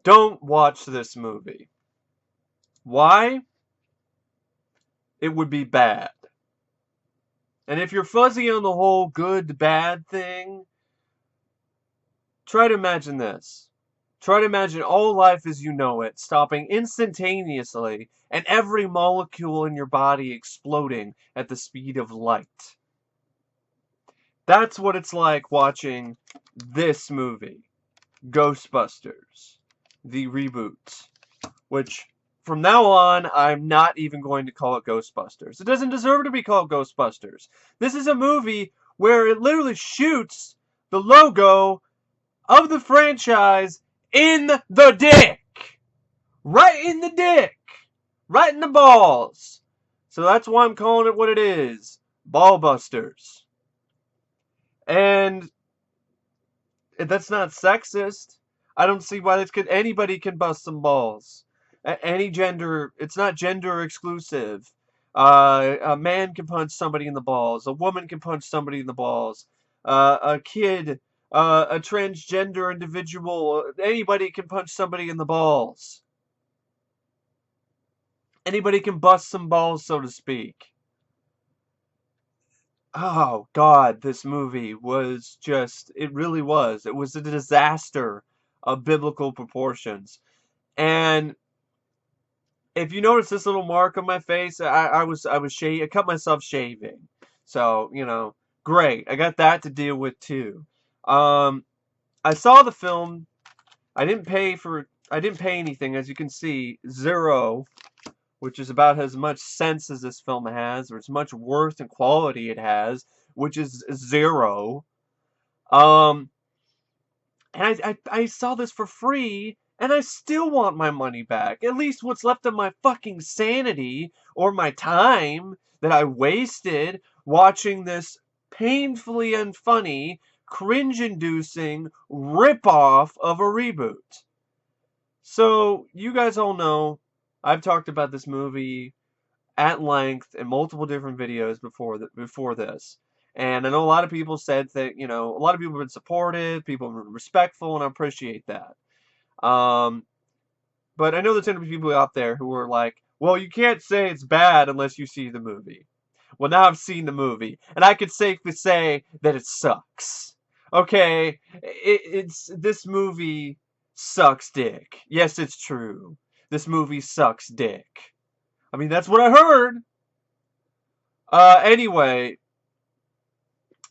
Don't watch this movie. Why? It would be bad. And if you're fuzzy on the whole good bad thing, try to imagine this. Try to imagine all life as you know it stopping instantaneously and every molecule in your body exploding at the speed of light. That's what it's like watching this movie, Ghostbusters, the reboot, which from now on, I'm not even going to call it Ghostbusters. It doesn't deserve to be called Ghostbusters. This is a movie where it literally shoots the logo of the franchise in the dick. Right in the dick. Right in the balls. So that's why I'm calling it what it is. Ballbusters. And that's not sexist. I don't see why anybody can bust some balls. Any gender, it's not gender exclusive. A man can punch somebody in the balls. A woman can punch somebody in the balls. A kid, a transgender individual, anybody can punch somebody in the balls. Anybody can bust some balls, so to speak. Oh, God, this movie was just, it really was. It was a disaster of biblical proportions. And if you notice this little mark on my face, I cut myself shaving. So, great. I got that to deal with too. Um, I saw the film. I didn't pay anything, as you can see, zero, which is about as much sense as this film has, or as much worth and quality it has, which is zero. Um, and I saw this for free, and I still want my money back. At least what's left of my fucking sanity, or my time that I wasted watching this painfully unfunny, cringe-inducing rip-off of a reboot. So, you guys all know, I've talked about this movie at length in multiple different videos before this. And I know a lot of people said that, a lot of people have been supportive, people have been respectful, and I appreciate that. Um, but I know there's going to be people out there who are like, well, you can't say it's bad unless you see the movie. Well, now I've seen the movie, and I can safely say that it sucks. Okay, this movie sucks dick. Yes, it's true. This movie sucks dick. I mean, that's what I heard. Anyway,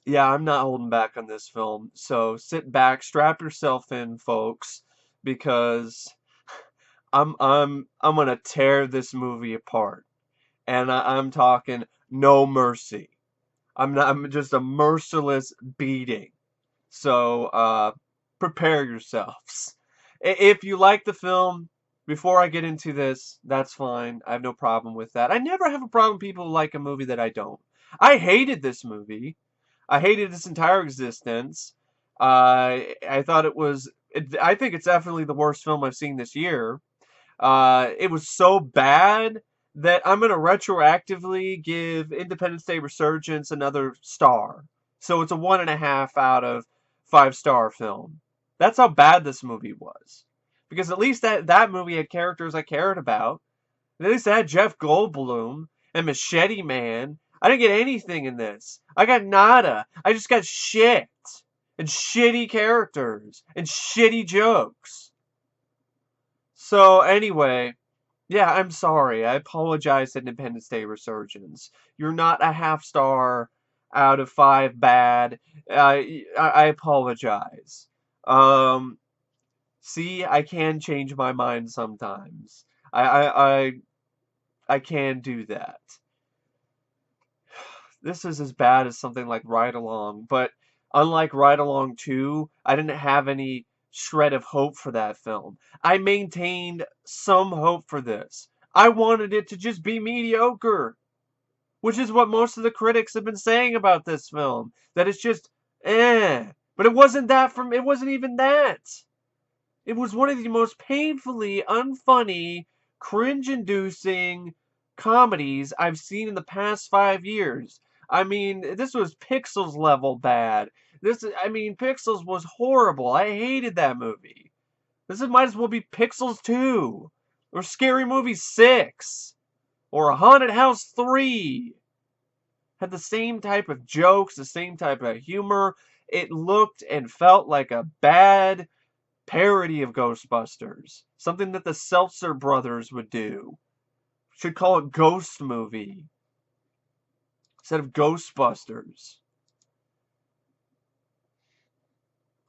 yeah, I'm not holding back on this film. So sit back, strap yourself in, folks, because I'm gonna tear this movie apart, and I'm talking no mercy. I'm just a merciless beating. So prepare yourselves. If you like the film, before I get into this, that's fine. I have no problem with that. I never have a problem with people who like a movie that I don't. I hated this movie. I hated its entire existence. I thought I think it's definitely the worst film I've seen this year. It was so bad that I'm going to retroactively give Independence Day Resurgence another star. So it's a 1.5 out of 5-star film. That's how bad this movie was. Because at least that movie had characters I cared about. At least it had Jeff Goldblum and Machete Man. I didn't get anything in this. I got nada. I just got shit. And shitty characters. And shitty jokes. So anyway, yeah, I'm sorry. I apologize to Independence Day Resurgence. You're not a half-star out of 5 bad. I apologize. Um, see, I can change my mind sometimes. I can do that. This is as bad as something like Ride Along, but unlike Ride Along 2, I didn't have any shred of hope for that film. I maintained some hope for this. I wanted it to just be mediocre, which is what most of the critics have been saying about this film, that it's just eh. But it wasn't even that. It was one of the most painfully unfunny, cringe-inducing comedies I've seen in the past 5 years. I mean, this was Pixels level bad. Pixels was horrible. I hated that movie. Might as well be Pixels 2, or Scary Movie 6, or A Haunted House 3. Had the same type of jokes, the same type of humor. It looked and felt like a bad parody of Ghostbusters. Something that the Seltzer brothers would do. Should call it Ghost Movie instead of Ghostbusters.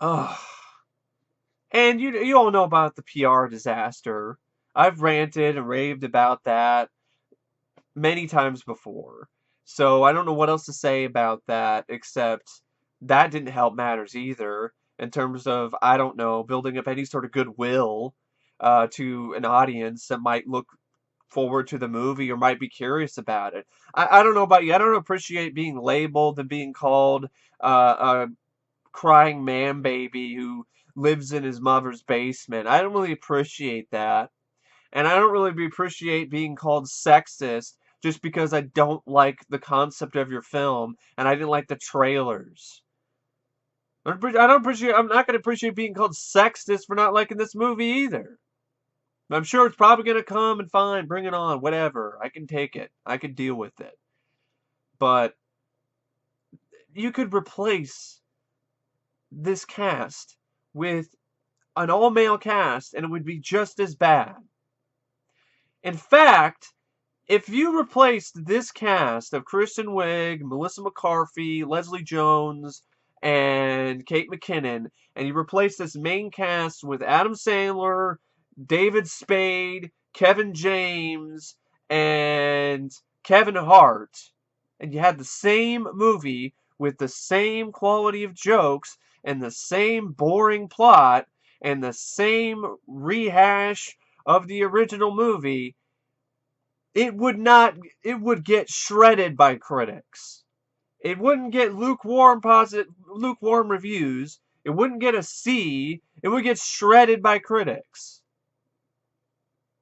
Ugh. And you all know about the PR disaster. I've ranted and raved about that many times before. So I don't know what else to say about that except that didn't help matters either in terms of, I don't know, building up any sort of goodwill to an audience that might look forward to the movie or might be curious about it. I don't know about you. I don't appreciate being labeled and being called a crying man baby who lives in his mother's basement. I don't really appreciate that. And I don't really appreciate being called sexist just because I don't like the concept of your film and I didn't like the trailers. I don't appreciate, I'm not going to appreciate being called sexist for not liking this movie either. I'm sure it's probably going to come and fine, bring it on, whatever. I can take it. I can deal with it. But you could replace this cast with an all-male cast and it would be just as bad. In fact, if you replaced this cast of Kristen Wiig, Melissa McCarthy, Leslie Jones, and Kate McKinnon, and you replace this main cast with Adam Sandler, David Spade, Kevin James, and Kevin Hart, and you had the same movie with the same quality of jokes and the same boring plot and the same rehash of the original movie, it would get shredded by critics. It wouldn't get lukewarm reviews. It wouldn't get a C. It would get shredded by critics.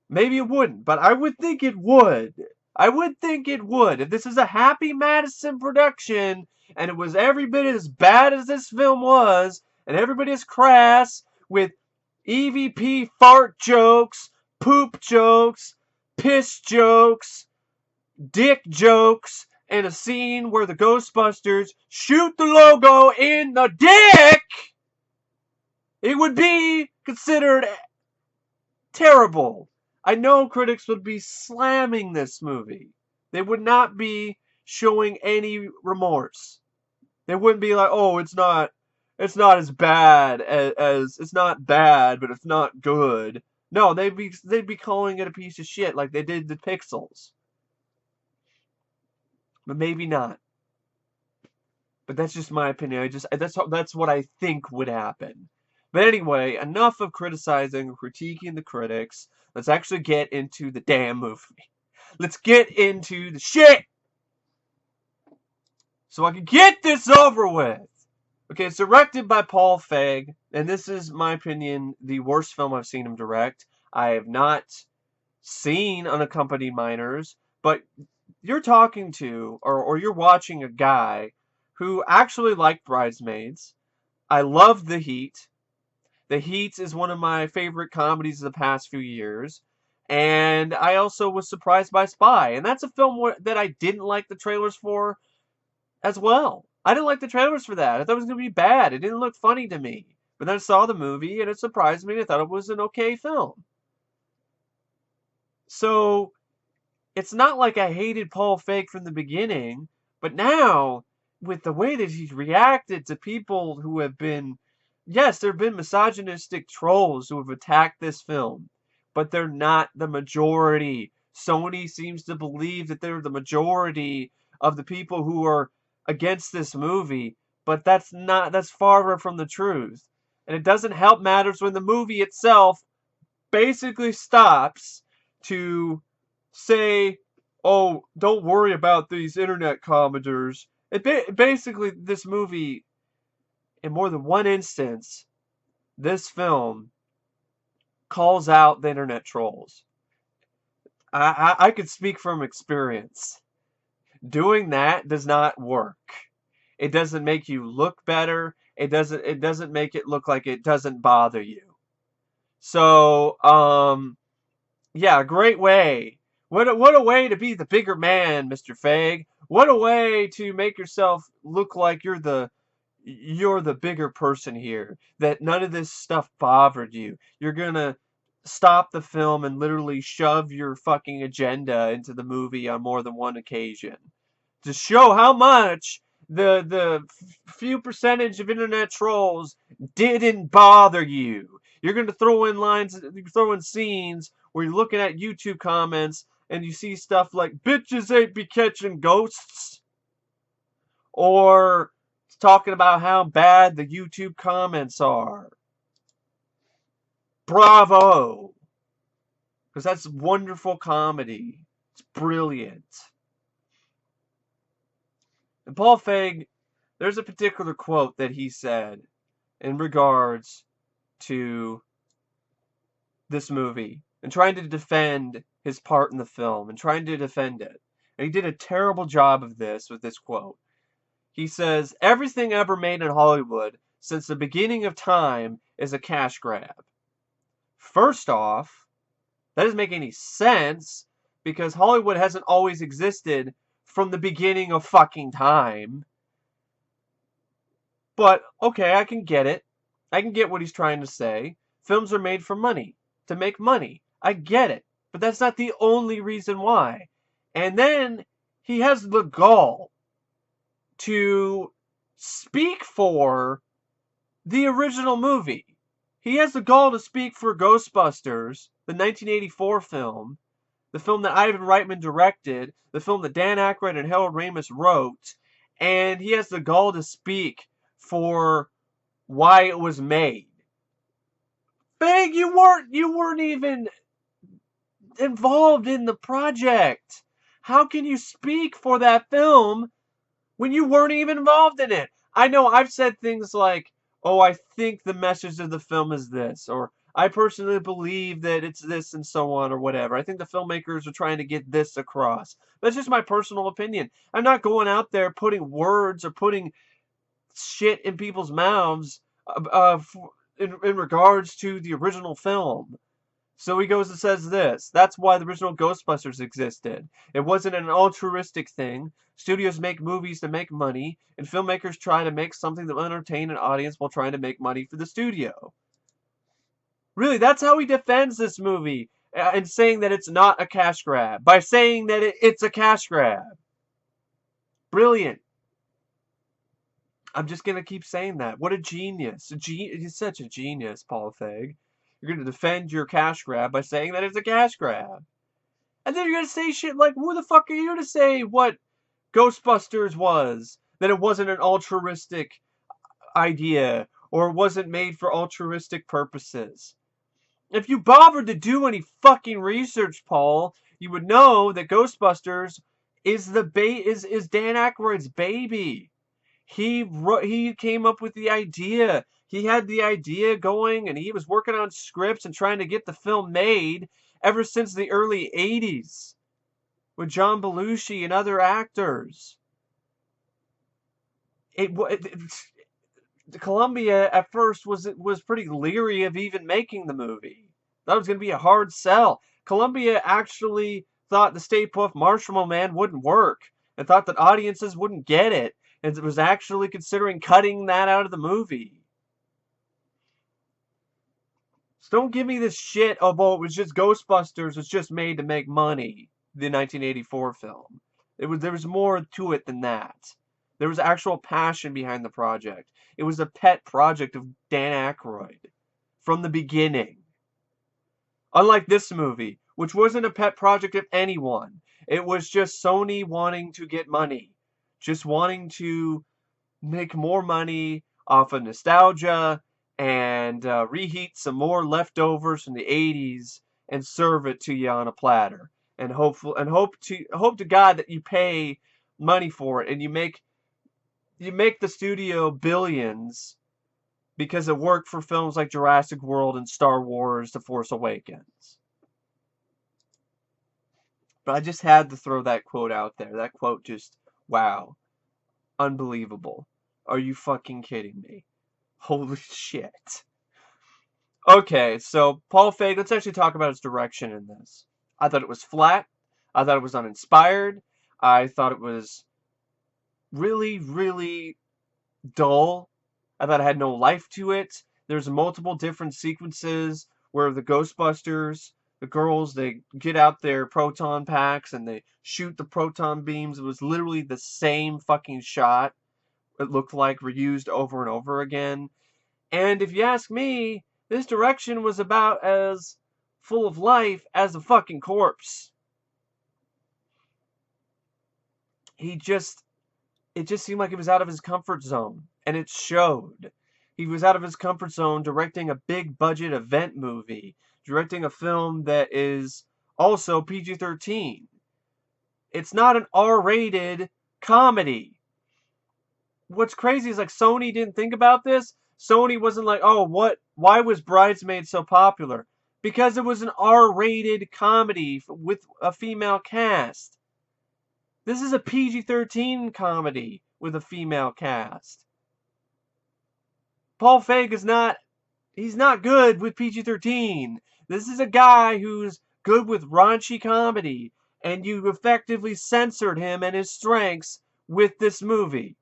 Maybe it wouldn't, but I would think it would. I would think it would. If this is a Happy Madison production, and it was every bit as bad as this film was, and everybody is crass, with EVP fart jokes, poop jokes, piss jokes, dick jokes, and a scene where the Ghostbusters shoot the logo in the dick, it would be considered terrible. I know critics would be slamming this movie. They would not be showing any remorse. They wouldn't be like, oh, it's not as bad as it's not bad, but it's not good. No, they'd be calling it a piece of shit like they did the Pixels. But maybe not. But that's just my opinion. That's what I think would happen. But anyway, enough of criticizing or critiquing the critics. Let's actually get into the damn movie. Let's get into the shit! So I can get this over with! Okay, it's directed by Paul Feig, and this is, my opinion, the worst film I've seen him direct. I have not seen Unaccompanied Minors, but you're talking to, or you're watching a guy who actually liked Bridesmaids. I love The Heat. The Heat is one of my favorite comedies of the past few years. And I also was surprised by Spy. And that's a film that I didn't like the trailers for as well. I didn't like the trailers for that. I thought it was going to be bad. It didn't look funny to me. But then I saw the movie and it surprised me. I thought it was an okay film. So, it's not like I hated Paul Feig from the beginning. But now, with the way that he's reacted to people who have been... Yes, there have been misogynistic trolls who have attacked this film, but they're not the majority. Sony seems to believe that they're the majority of the people who are against this movie, but that's far from the truth. And it doesn't help matters when the movie itself basically stops to say, oh, don't worry about these internet commenters. Basically, this movie... In more than one instance, this film calls out the internet trolls. I could speak from experience. Doing that does not work. It doesn't make you look better. It doesn't make it look like it doesn't bother you. So, yeah, great way. What a way to be the bigger man, Mr. Feig. What a way to make yourself look like you're the bigger person here. That none of this stuff bothered you. You're gonna stop the film and literally shove your fucking agenda into the movie on more than one occasion to show how much few percentage of internet trolls didn't bother you. You're going to throw in scenes where you're looking at YouTube comments and you see stuff like bitches ain't be catching ghosts, or talking about how bad the YouTube comments are. Bravo! Because that's wonderful comedy. It's brilliant. And Paul Feig, there's a particular quote that he said in regards to this movie and trying to defend his part in the film and trying to defend it. And he did a terrible job of this with this quote. He says, "Everything ever made in Hollywood since the beginning of time is a cash grab." First off, that doesn't make any sense because Hollywood hasn't always existed from the beginning of fucking time. But, okay, I can get it. I can get what he's trying to say. Films are made for money, to make money. I get it. But that's not the only reason why. And then he has the gall to speak for the original movie. He has the gall to speak for Ghostbusters, the 1984 film, the film that Ivan Reitman directed, the film that Dan Aykroyd and Harold Ramis wrote, and he has the gall to speak for why it was made. Feig, you weren't even involved in the project. How can you speak for that film when you weren't even involved in it? I know I've said things like, "Oh, I think the message of the film is this," or "I personally believe that it's this," and so on, or whatever. I think the filmmakers are trying to get this across. That's just my personal opinion. I'm not going out there putting words or putting shit in people's mouths in regards to the original film. So he goes and says this: "That's why the original Ghostbusters existed. It wasn't an altruistic thing. Studios make movies to make money, and filmmakers try to make something that will entertain an audience while trying to make money for the studio." Really, that's how he defends this movie, and saying that it's not a cash grab, by saying that it's a cash grab. Brilliant. I'm just gonna keep saying that. What a genius! He's such a genius, Paul Feig. You're gonna defend your cash grab by saying that it's a cash grab. And then you're gonna say shit like, who the fuck are you to say what Ghostbusters was? That it wasn't an altruistic idea, or wasn't made for altruistic purposes. If you bothered to do any fucking research, Paul, you would know that Ghostbusters is is Dan Aykroyd's baby. He came up with the idea. He had the idea going, and he was working on scripts and trying to get the film made ever since the early 80s with John Belushi and other actors. Columbia at first was pretty leery of even making the movie. That was going to be a hard sell. Columbia actually thought the Stay Puft Marshmallow Man wouldn't work, and thought that audiences wouldn't get it, and was actually considering cutting that out of the movie. So don't give me this shit about it was just Ghostbusters was just made to make money, the 1984 film. There was more to it than that. There was actual passion behind the project. It was a pet project of Dan Aykroyd from the beginning. Unlike this movie, which wasn't a pet project of anyone. It was just Sony wanting to get money. Just wanting to make more money off of nostalgia and reheat some more leftovers from the 80s and serve it to you on a platter. And hope to God that you pay money for it and you make the studio billions because it worked for films like Jurassic World and Star Wars: The Force Awakens. But I just had to throw that quote out there. That quote just, wow. Unbelievable. Are you fucking kidding me? Holy shit. Okay, so Paul Feig, let's actually talk about his direction in this. I thought it was flat. I thought it was uninspired. I thought it was really, really dull. I thought it had no life to it. There's multiple different sequences where the Ghostbusters, the girls, they get out their proton packs and they shoot the proton beams. It was literally the same fucking shot. It looked like reused over and over again. And if you ask me, this direction was about as full of life as a fucking corpse. He just it just seemed like he was out of his comfort zone, and it showed. He was out of his comfort zone directing a big budget event movie, directing a film that is also PG-13. It's not an R-rated comedy. What's crazy is like Sony didn't think about this. Sony wasn't like, "Oh, why was Bridesmaid so popular?" Because it was an R-rated comedy with a female cast. This is a PG-13 comedy with a female cast. Paul Feig he's not good with PG-13. This is a guy who's good with raunchy comedy, and you effectively censored him and his strengths with this movie.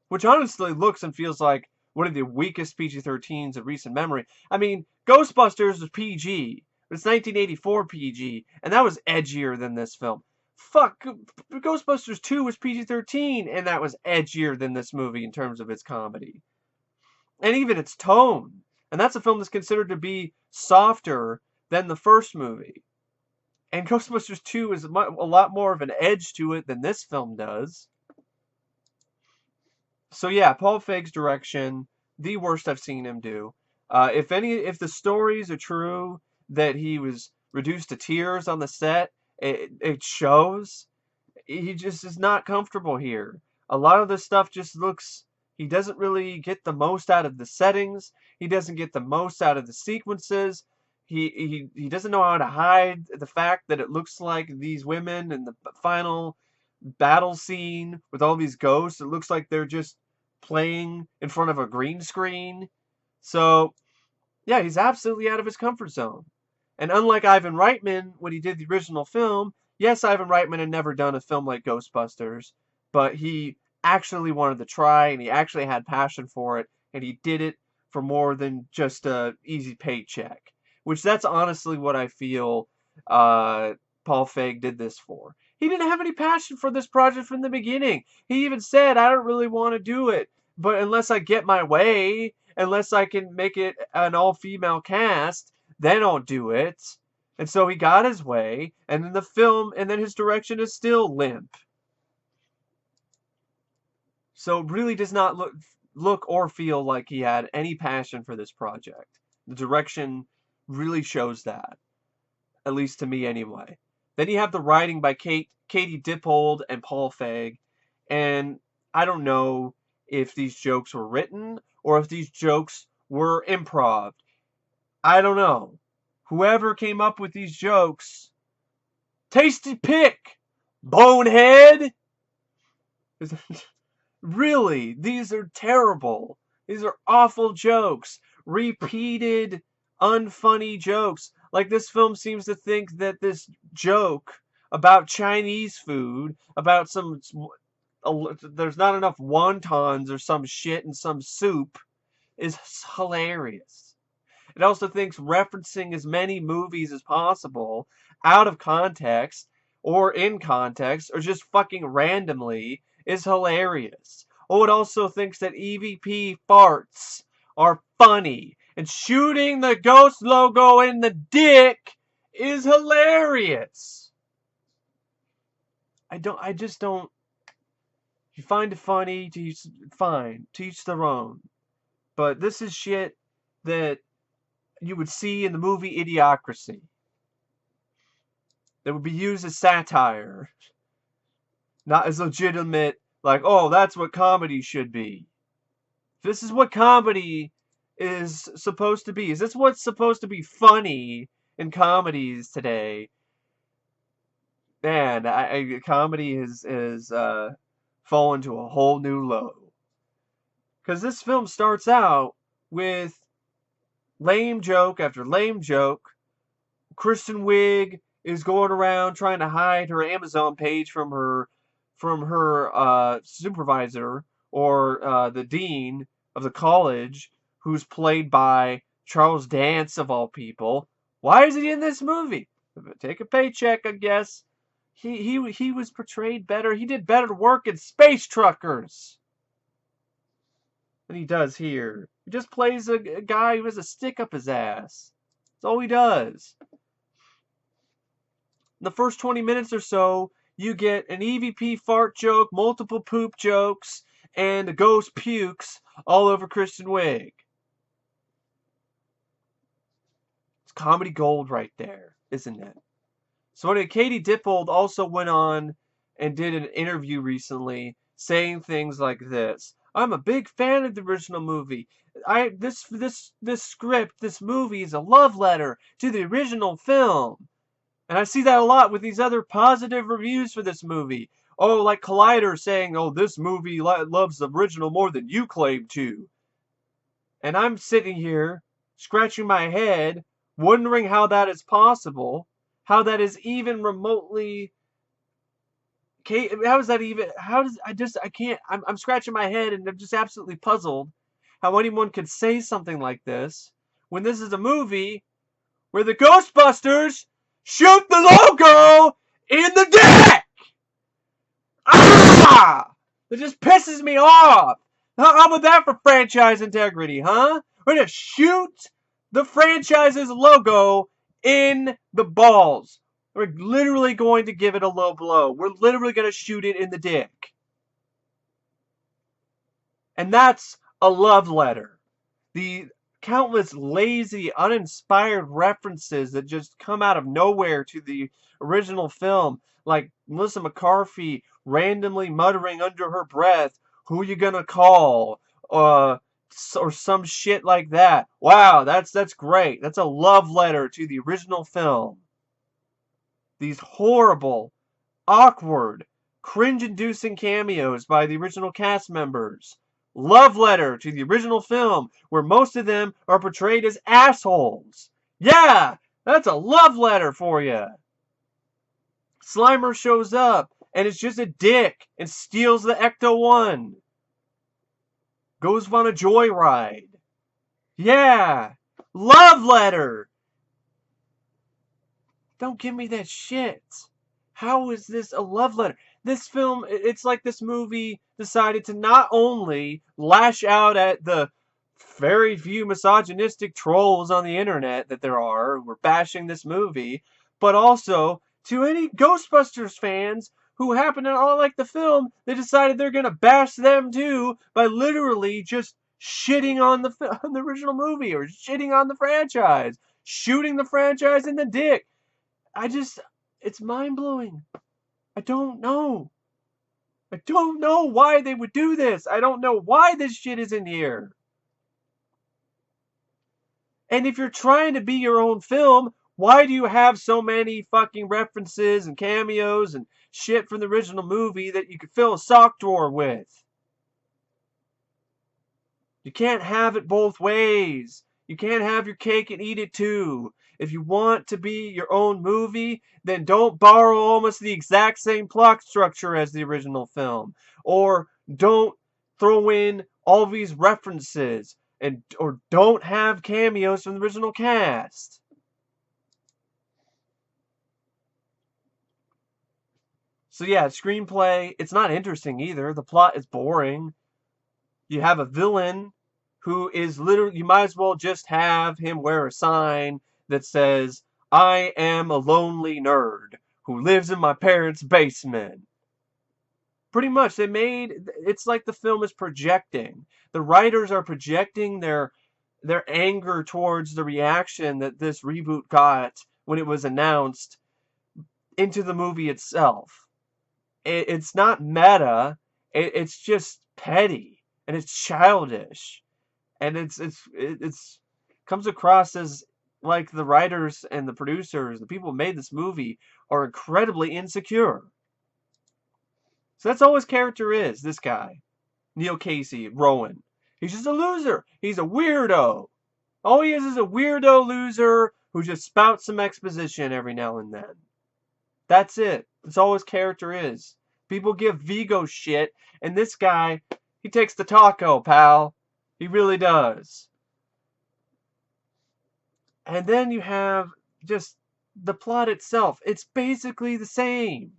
Which honestly looks and feels like one of the weakest PG-13s of recent memory. I mean, Ghostbusters was PG, but it's 1984 PG, and that was edgier than this film. Fuck, Ghostbusters 2 was PG-13, and that was edgier than this movie in terms of its comedy. And even its tone. And that's a film that's considered to be softer than the first movie. And Ghostbusters 2 is a lot more of an edge to it than this film does. So yeah, Paul Feig's direction, the worst I've seen him do. If the stories are true that he was reduced to tears on the set, it shows. He just is not comfortable here. A lot of this stuff just looks. He doesn't really get the most out of the settings. He doesn't get the most out of the sequences. He doesn't know how to hide the fact that it looks like these women in the final battle scene with all these ghosts. It looks like they're just playing in front of a green screen. So, yeah, he's absolutely out of his comfort zone. And unlike Ivan Reitman, when he did the original film, yes, Ivan Reitman had never done a film like Ghostbusters, but he actually wanted to try and he actually had passion for it, and he did it for more than just a easy paycheck. Which that's honestly what I feel Paul Feig did this for. He didn't have any passion for this project from the beginning. He even said, I don't really want to do it, but unless I get my way, unless I can make it an all-female cast, then I'll do it. And so he got his way, and then the film, and then his direction is still limp. So it really does not look or feel like he had any passion for this project. The direction really shows that, at least to me anyway. Then you have the writing by Katie Dippold and Paul Feig, and I don't know if these jokes were written or if these jokes were improv. I don't know. Whoever came up with these jokes, tasty pick, bonehead. Really, these are terrible. These are awful jokes. Repeated, unfunny jokes. Like this film seems to think that this joke about Chinese food, about there's not enough wontons or some shit in some soup, is hilarious. It also thinks referencing as many movies as possible out of context or in context or just fucking randomly is hilarious. Oh, it also thinks that EVP farts are funny and shooting the ghost logo in the dick is hilarious. I just don't. You find it funny, fine, teach their own. But this is shit that you would see in the movie Idiocracy. That would be used as satire. Not as legitimate, like, oh, that's what comedy should be. This is what comedy is supposed to be. Is this what's supposed to be funny in comedies today? Man, comedy has fallen to a whole new low. Because this film starts out with lame joke after lame joke. Kristen Wiig is going around trying to hide her Amazon page from her supervisor or the dean of the college, who's played by Charles Dance of all people. Why is he in this movie? Take a paycheck, I guess. He was portrayed better. He did better work in Space Truckers than he does here. He just plays a guy who has a stick up his ass. That's all he does. In the first 20 minutes or so, you get an EVP fart joke, multiple poop jokes, and a ghost pukes all over Kristen Wiig. It's comedy gold right there, isn't it? So anyway, Katie Dippold also went on and did an interview recently saying things like this. I'm a big fan of the original movie. This script, this movie is a love letter to the original film. And I see that a lot with these other positive reviews for this movie. Oh, like Collider saying, oh, this movie loves the original more than you claim to. And I'm sitting here, scratching my head, wondering how that is possible. How that is even remotely... How is that even... I'm scratching my head and I'm just absolutely puzzled how anyone could say something like this when this is a movie where the Ghostbusters shoot the logo in the dick! Ah! It just pisses me off. How about that for franchise integrity, huh? We're gonna shoot the franchise's logo in the balls. We're literally going to give it a low blow. We're literally going to shoot it in the dick. And that's a love letter. The countless lazy, uninspired references that just come out of nowhere to the original film, like Melissa McCarthy randomly muttering under her breath, "Who you gonna call?" or some shit like that. Wow, that's great. That's a love letter to the original film. These horrible, awkward, cringe-inducing cameos by the original cast members. Love letter to the original film, where most of them are portrayed as assholes. Yeah, that's a love letter for you. Slimer shows up, and it's just a dick, and steals the Ecto-1. Goes on a joyride. Yeah, love letter. Don't give me that shit. How is this a love letter? This film, it's like this movie decided to not only lash out at the very few misogynistic trolls on the internet that there are who are bashing this movie, but also to any Ghostbusters fans who happen to not like the film, they decided they're going to bash them too by literally just shitting on the original movie or shitting on the franchise, shooting the franchise in the dick. It's mind-blowing. I don't know. I don't know why they would do this. I don't know why this shit is in here. And if you're trying to be your own film, why do you have so many fucking references and cameos and shit from the original movie that you could fill a sock drawer with? You can't have it both ways. You can't have your cake and eat it too. If you want to be your own movie, then don't borrow almost the exact same plot structure as the original film. Or don't throw in all these references. Or don't have cameos from the original cast. So yeah, screenplay, it's not interesting either. The plot is boring. You have a villain who is literally, you might as well just have him wear a sign that says, "I am a lonely nerd who lives in my parents' basement." Pretty much, it's like the film is projecting. The writers are projecting their anger towards the reaction that this reboot got when it was announced into the movie itself. It's not meta, it's just petty, and it's childish. And it's comes across as like the writers and the producers, the people who made this movie, are incredibly insecure. So that's all his character is, this guy. Neil Casey, Rowan. He's just a loser. He's a weirdo. All he is a weirdo loser who just spouts some exposition every now and then. That's it. That's all his character is. People give Vigo shit, and this guy, he takes the taco, pal. He really does. And then you have just the plot itself. It's basically the same.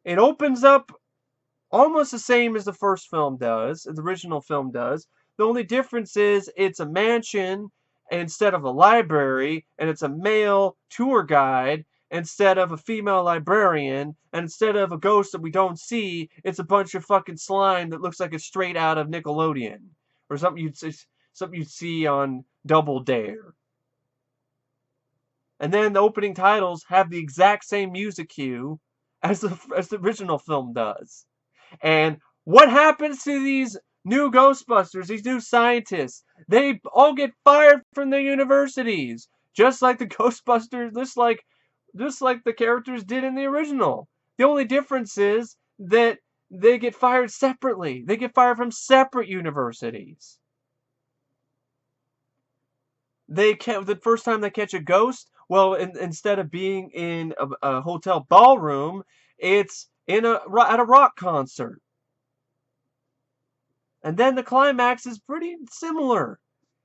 It opens up almost the same as the first film does, as the original film does. The only difference is it's a mansion instead of a library, and it's a male tour guide instead of a female librarian, and instead of a ghost that we don't see, it's a bunch of fucking slime that looks like it's straight out of Nickelodeon or something you'd see on Double Dare. And then the opening titles have the exact same music cue as the original film does. And what happens to these new Ghostbusters, these new scientists? They all get fired from their universities, just like the Ghostbusters, just like the characters did in the original. The only difference is that they get fired separately. They get fired from separate universities. The first time they catch a ghost, well, instead of being in a hotel ballroom, it's at a rock concert. And then the climax is pretty similar.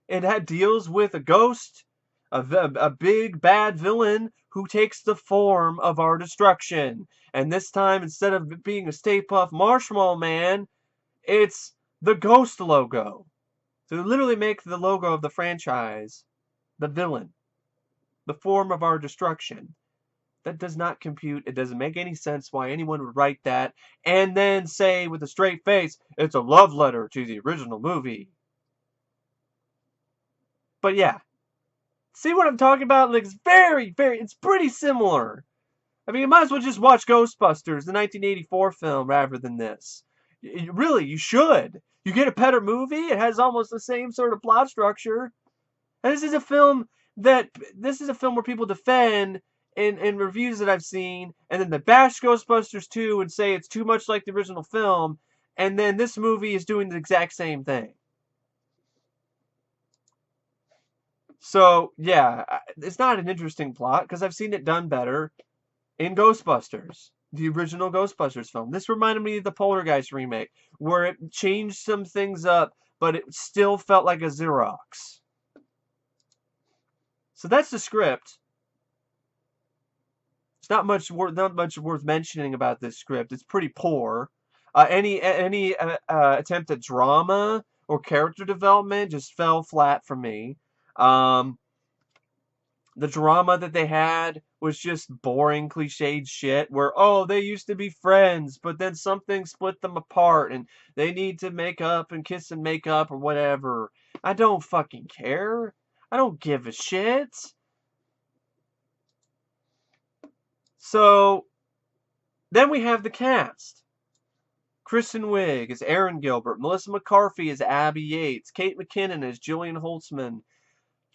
It deals with a ghost, a big bad villain who takes the form of our destruction. And this time, instead of being a Stay Puft Marshmallow Man, it's the ghost logo. So they literally make the logo of the franchise the villain, the form of our destruction. That does not compute. It doesn't make any sense why anyone would write that and then say with a straight face, it's a love letter to the original movie. But yeah, see what I'm talking about? Like, it's pretty similar. I mean, you might as well just watch Ghostbusters, the 1984 film, rather than this. Really, you should. You get a better movie. It has almost the same sort of plot structure. And this is a film where people defend in reviews that I've seen, and then they bash Ghostbusters 2 and say it's too much like the original film, and then this movie is doing the exact same thing. So, yeah, it's not an interesting plot, because I've seen it done better in Ghostbusters, the original Ghostbusters film. This reminded me of the Poltergeist remake, where it changed some things up, but it still felt like a Xerox. So that's the script. It's not much worth mentioning about this script. It's pretty poor. Any attempt at drama or character development just fell flat for me. The drama that they had was just boring, cliched shit where, oh, they used to be friends, but then something split them apart and they need to make up and kiss and make up or whatever. I don't fucking care. I don't give a shit. So, then we have the cast. Kristen Wiig as Aaron Gilbert, Melissa McCarthy as Abby Yates, Kate McKinnon as Jillian Holtzman,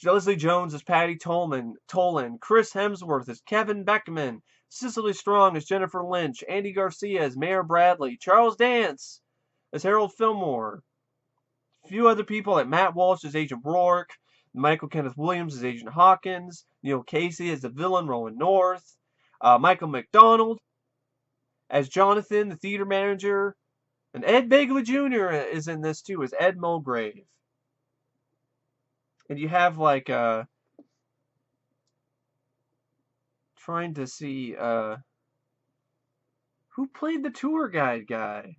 Leslie Jones as Patty Tolan, Chris Hemsworth as Kevin Beckman, Cicely Strong as Jennifer Lynch, Andy Garcia as Mayor Bradley, Charles Dance as Harold Fillmore, a few other people like Matt Walsh as Agent Rourke, Michael Kenneth Williams as Agent Hawkins, Neil Casey as the villain Rowan North, Michael McDonald as Jonathan, the theater manager, and Ed Begley Jr. is in this too as Ed Mulgrave. And you have like trying to see who played the tour guide guy.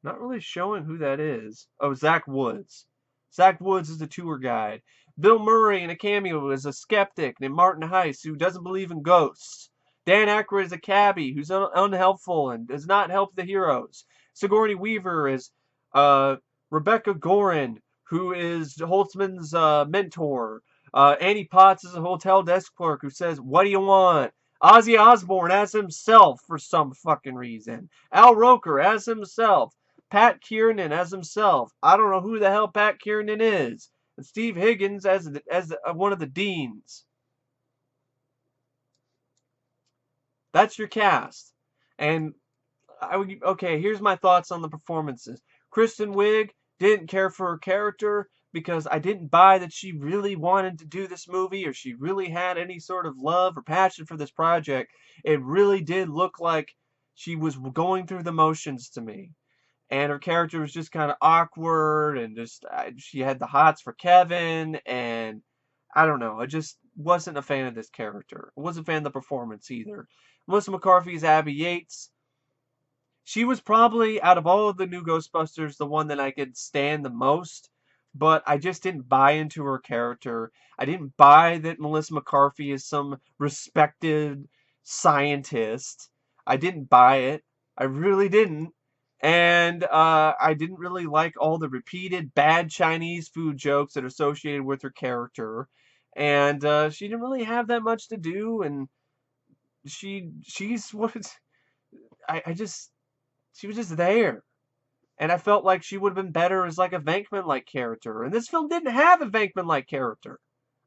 Not really showing who that is. Oh, Zach Woods. Zach Woods is the tour guide. Bill Murray in a cameo is a skeptic named Martin Heiss who doesn't believe in ghosts. Dan Aykroyd is a cabbie who's unhelpful and does not help the heroes. Sigourney Weaver is Rebecca Gorin, who is Holtzman's mentor. Annie Potts is a hotel desk clerk who says, "What do you want?" Ozzy Osbourne as himself for some fucking reason. Al Roker as himself. Pat Kiernan as himself. I don't know who the hell Pat Kiernan is. And Steve Higgins as one of the deans. That's your cast. And okay, here's my thoughts on the performances. Kristen Wiig, didn't care for her character. because I didn't buy that she really wanted to do this movie or she really had any sort of love or passion for this project. It really did look like she was going through the motions to me. And her character was just kind of awkward and just she had the hots for Kevin, and I don't know. I just wasn't a fan of this character. I wasn't a fan of the performance either. Melissa McCarthy's Abby Yates. She was probably, out of all of the new Ghostbusters, the one that I could stand the most, but I just didn't buy into her character. I didn't buy that Melissa McCarthy is some respected scientist. I didn't buy it. I really didn't. And I didn't really like all the repeated bad Chinese food jokes that are associated with her character. And she didn't really have that much to do, and she's what I just she was just there. And I felt like she would have been better as like a Venkman-like character. And this film didn't have a Venkman-like character.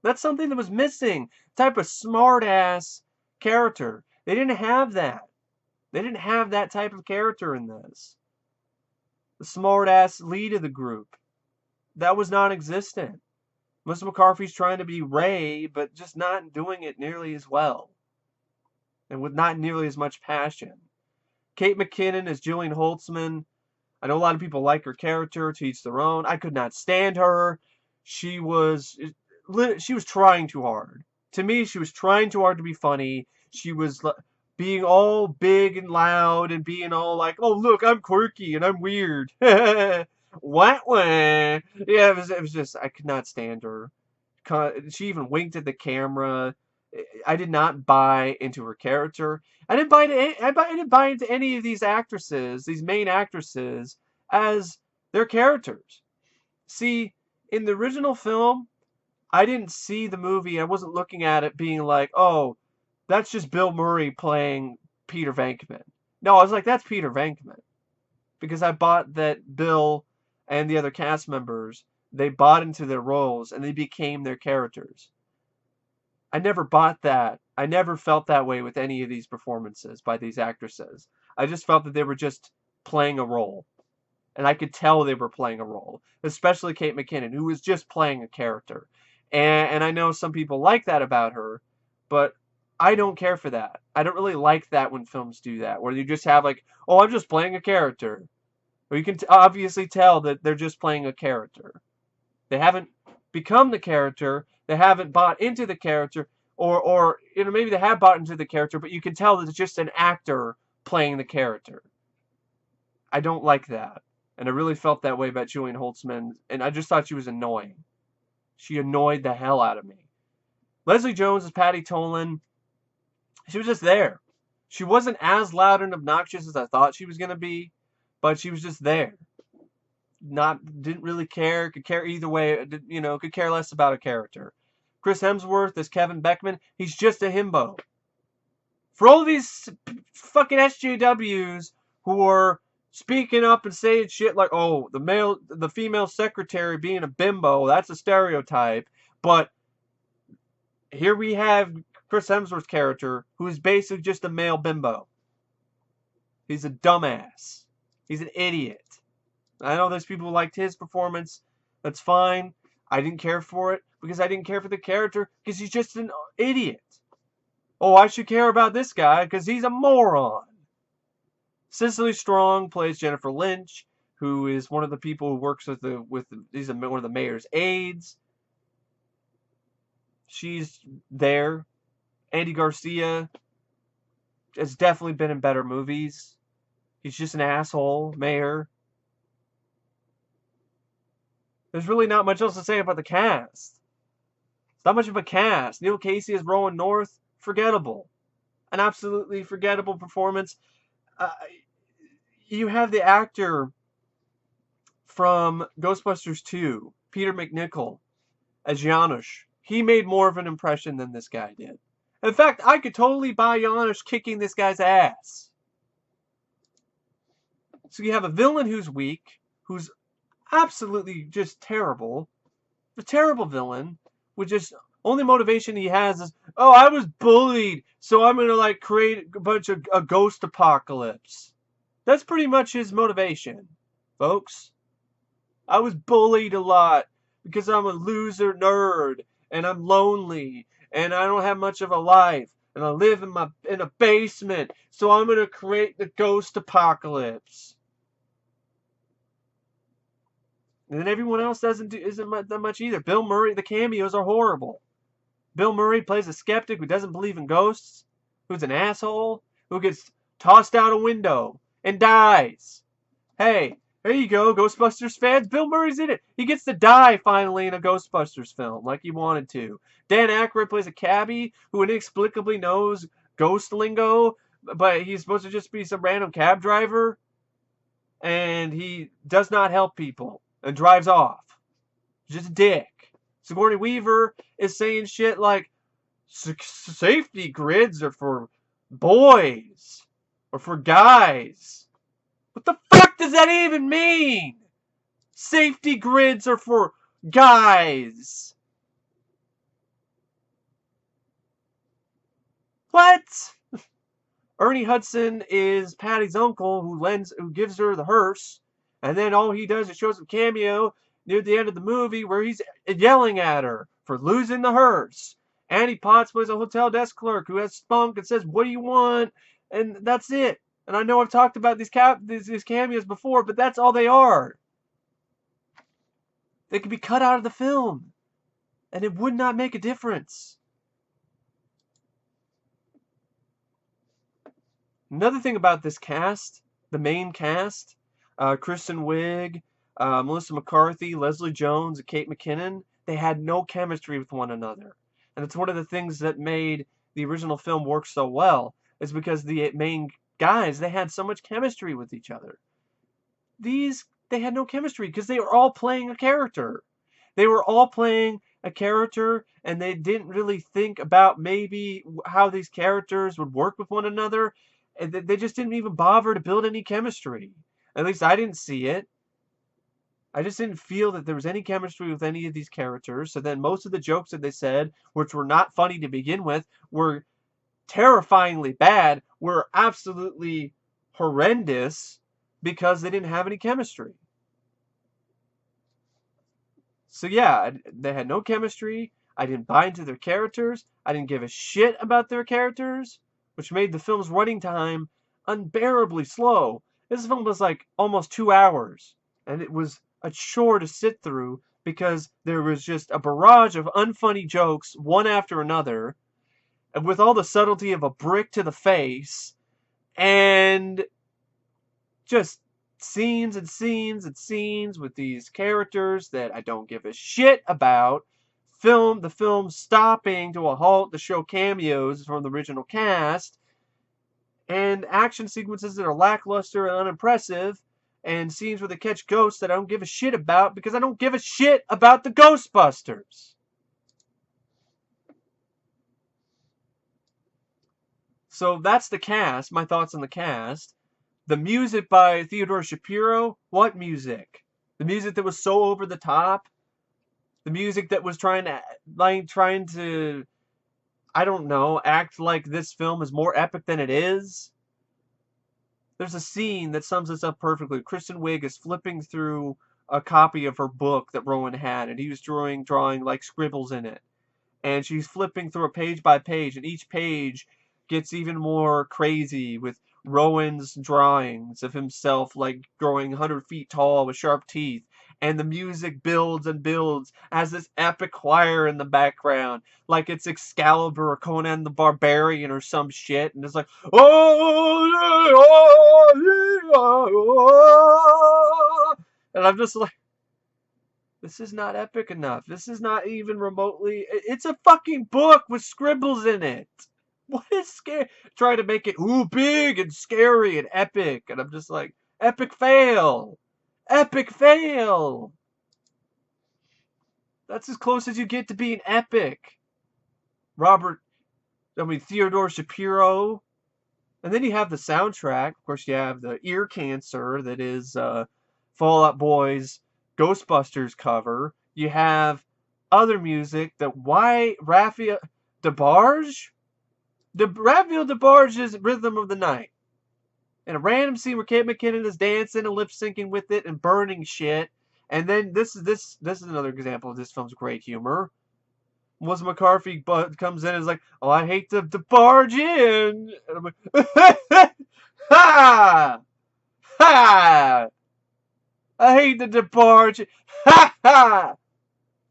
That's something that was missing. Type of smart-ass character. They didn't have that. They didn't have that type of character in this. The smart-ass lead of the group. That was non-existent. Melissa McCarthy's trying to be Ray, but just not doing it nearly as well. And with not nearly as much passion. Kate McKinnon as Jillian Holtzman. I know a lot of people like her character, to each their own. I could not stand her. She was trying too hard. To me, she was trying too hard to be funny. She was being all big and loud and being all like, oh, look, I'm quirky and I'm weird. What? Yeah, it was just, I could not stand her. She even winked at the camera. I did not buy into her character. I didn't buy into any of these actresses, these main actresses, as their characters. See, in the original film, I didn't see the movie. I wasn't looking at it being like, oh, that's just Bill Murray playing Peter Venkman. No, I was like, that's Peter Venkman. Because I bought that Bill and the other cast members, they bought into their roles and they became their characters. I never bought that. I never felt that way with any of these performances by these actresses. I just felt that they were just playing a role. And I could tell they were playing a role. Especially Kate McKinnon, who was just playing a character. And I know some people like that about her, but I don't care for that. I don't really like that when films do that, where you just have like, oh, I'm just playing a character. Or you can obviously tell that they're just playing a character. They haven't become the character. They haven't bought into the character, or maybe they have bought into the character, but you can tell that it's just an actor playing the character. I don't like that. And I really felt that way about Jillian Holtzman, and I just thought she was annoying. She annoyed the hell out of me. Leslie Jones as Patty Tolan. She was just there. She wasn't as loud and obnoxious as I thought she was going to be, but she was just there. Didn't really care, could care either way, could care less about a character. Chris Hemsworth as Kevin Beckman, he's just a himbo. For all these fucking SJWs who are speaking up and saying shit like, oh, the female secretary being a bimbo, that's a stereotype, but here we have Chris Hemsworth's character, who is basically just a male bimbo. He's a dumbass. He's an idiot. I know there's people who liked his performance. That's fine. I didn't care for it because I didn't care for the character because he's just an idiot. Oh, I should care about this guy because he's a moron. Cicely Strong plays Jennifer Lynch, who is one of the people who works he's one of the mayor's aides. She's there. Andy Garcia has definitely been in better movies. He's just an asshole mayor. There's really not much else to say about the cast. It's not much of a cast. Neil Casey as Rowan North, forgettable. An absolutely forgettable performance. You have the actor from Ghostbusters 2, Peter McNichol, as Janusz. He made more of an impression than this guy did. In fact, I could totally buy Janusz kicking this guy's ass. So you have a villain who's weak, who's absolutely just terrible. A terrible villain, with just only motivation he has is, oh, I was bullied, so I'm going to create a bunch of a ghost apocalypse. That's pretty much his motivation, folks. I was bullied a lot because I'm a loser nerd and I'm lonely and I don't have much of a life and I live in a basement, so I'm gonna create the ghost apocalypse. And then everyone else isn't that much either. Bill Murray, the cameos are horrible. Bill Murray plays a skeptic who doesn't believe in ghosts, who's an asshole, who gets tossed out a window and dies. Hey, there you go, Ghostbusters fans. Bill Murray's in it. He gets to die finally in a Ghostbusters film, like he wanted to. Dan Aykroyd plays a cabbie who inexplicably knows ghost lingo, but he's supposed to just be some random cab driver, and he does not help people and drives off. Just a dick. Sigourney Weaver is saying shit like, safety grids are for boys or for guys. What the fuck does that even mean? Safety grids are for guys. What? Ernie Hudson is Patty's uncle who gives her the hearse, and then all he does is show some cameo near the end of the movie where he's yelling at her for losing the hearse. Annie Potts plays a hotel desk clerk who has spunk and says, "What do you want?" And that's it. And I know I've talked about these cameos before, but that's all they are. They could be cut out of the film, and it would not make a difference. Another thing about this cast, the main cast, Kristen Wiig, Melissa McCarthy, Leslie Jones, and Kate McKinnon, they had no chemistry with one another. And it's one of the things that made the original film work so well, is because the main guys, they had so much chemistry with each other. They had no chemistry because they were all playing a character. They were all playing a character, and they didn't really think about maybe how these characters would work with one another. And they just didn't even bother to build any chemistry. At least I didn't see it. I just didn't feel that there was any chemistry with any of these characters. So then most of the jokes that they said, which were not funny to begin with, were terrifyingly bad, were absolutely horrendous because they didn't have any chemistry. So yeah, they had no chemistry. I didn't buy into their characters. I didn't give a shit about their characters, which made the film's running time unbearably slow. This film was like almost 2 hours, and it was a chore to sit through because there was just a barrage of unfunny jokes, one after another, and with all the subtlety of a brick to the face, and just scenes and scenes and scenes with these characters that I don't give a shit about. The film stopping to a halt to show cameos from the original cast, and action sequences that are lackluster and unimpressive, and scenes where they catch ghosts that I don't give a shit about because I don't give a shit about the Ghostbusters. So that's the cast, my thoughts on the cast. The music by Theodore Shapiro, what music? The music that was so over the top? The music that was trying to, I don't know, act like this film is more epic than it is? There's a scene that sums this up perfectly. Kristen Wiig is flipping through a copy of her book that Rowan had, and he was drawing like scribbles in it. And she's flipping through a page by page, and each page gets even more crazy with Rowan's drawings of himself like growing 100 feet tall with sharp teeth. And the music builds and builds as this epic choir in the background, like it's Excalibur or Conan the Barbarian or some shit. And it's like, oh, and I'm just like, this is not epic enough. This is not even remotely. It's a fucking book with scribbles in it. What is scary? Trying to make it big and scary and epic, and I'm just like, epic fail. Epic fail! That's as close as you get to being epic. Theodore Shapiro. And then you have the soundtrack. Of course, you have the ear cancer that is Fall Out Boy's Ghostbusters cover. You have other music that Raphael DeBarge? Raphael DeBarge's Rhythm of the Night. And a random scene where Kate McKinnon is dancing and lip syncing with it and burning shit. And then this is another example of this film's great humor. Was McCarthy comes in and is like, "Oh, I hate to barge in." And I'm like, ha! Ha! I hate to barge. Ha ha!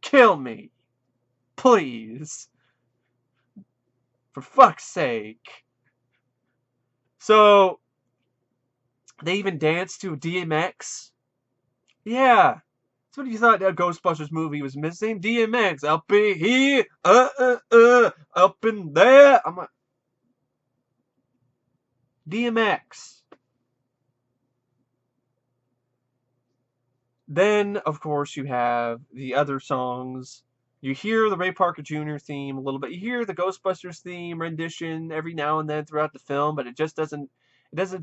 Kill me. Please. For fuck's sake. So, they even danced to DMX. Yeah. That's what you thought that Ghostbusters movie was missing. DMX. Up in here. Up in there. I'm like, DMX. Then, of course, you have the other songs. You hear the Ray Parker Jr. theme a little bit. You hear the Ghostbusters theme rendition every now and then throughout the film, but it just doesn't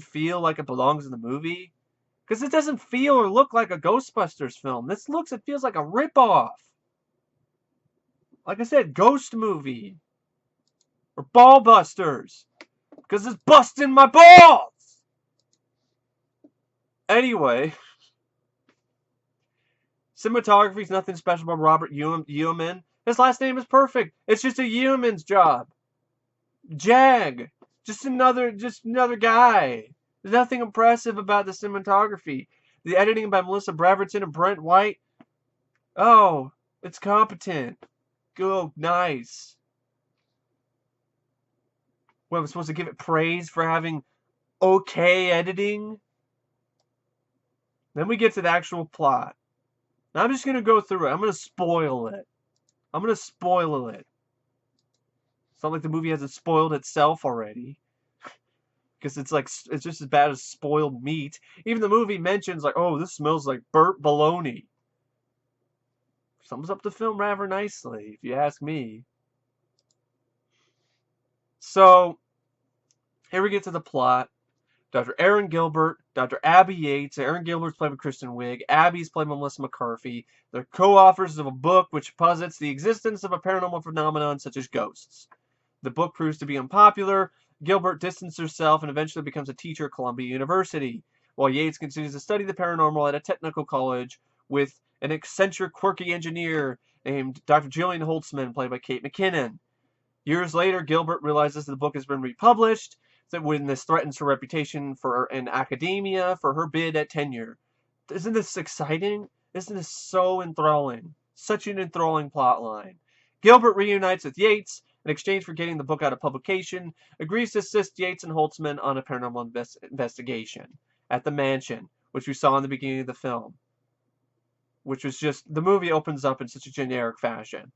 feel like it belongs in the movie. Because it doesn't feel or look like a Ghostbusters film. It feels like a ripoff. Like I said, Ghost Movie. Or Ballbusters. Because it's busting my balls! Anyway. Cinematography is nothing special about Robert Yeoman. His last name is perfect. It's just a Yeoman's job. Jag. Just another guy. There's nothing impressive about the cinematography. The editing by Melissa Braverton and Brent White. Oh, it's competent. Good, nice. What, I'm supposed to give it praise for having okay editing? Then we get to the actual plot. Now I'm just going to go through it. I'm going to spoil it. It's not like the movie hasn't spoiled itself already. Because it's just as bad as spoiled meat. Even the movie mentions, like, oh, this smells like burnt bologna. Sums up the film rather nicely, if you ask me. So, here we get to the plot. Dr. Aaron Gilbert, Dr. Abby Yates. Aaron Gilbert's played by Kristen Wiig. Abby's played by Melissa McCarthy. They're co-authors of a book which posits the existence of a paranormal phenomenon such as ghosts. The book proves to be unpopular. Gilbert distances herself and eventually becomes a teacher at Columbia University, while Yates continues to study the paranormal at a technical college with an eccentric, quirky engineer named Dr. Jillian Holtzman, played by Kate McKinnon. Years later, Gilbert realizes the book has been republished, that when this threatens her reputation in academia for her bid at tenure. Isn't this exciting? Isn't this so enthralling? Such an enthralling plot line. Gilbert reunites with Yates in exchange for getting the book out of publication, agrees to assist Yates and Holtzman on a paranormal investigation at the mansion, which we saw in the beginning of the film. Which was just, the movie opens up in such a generic fashion.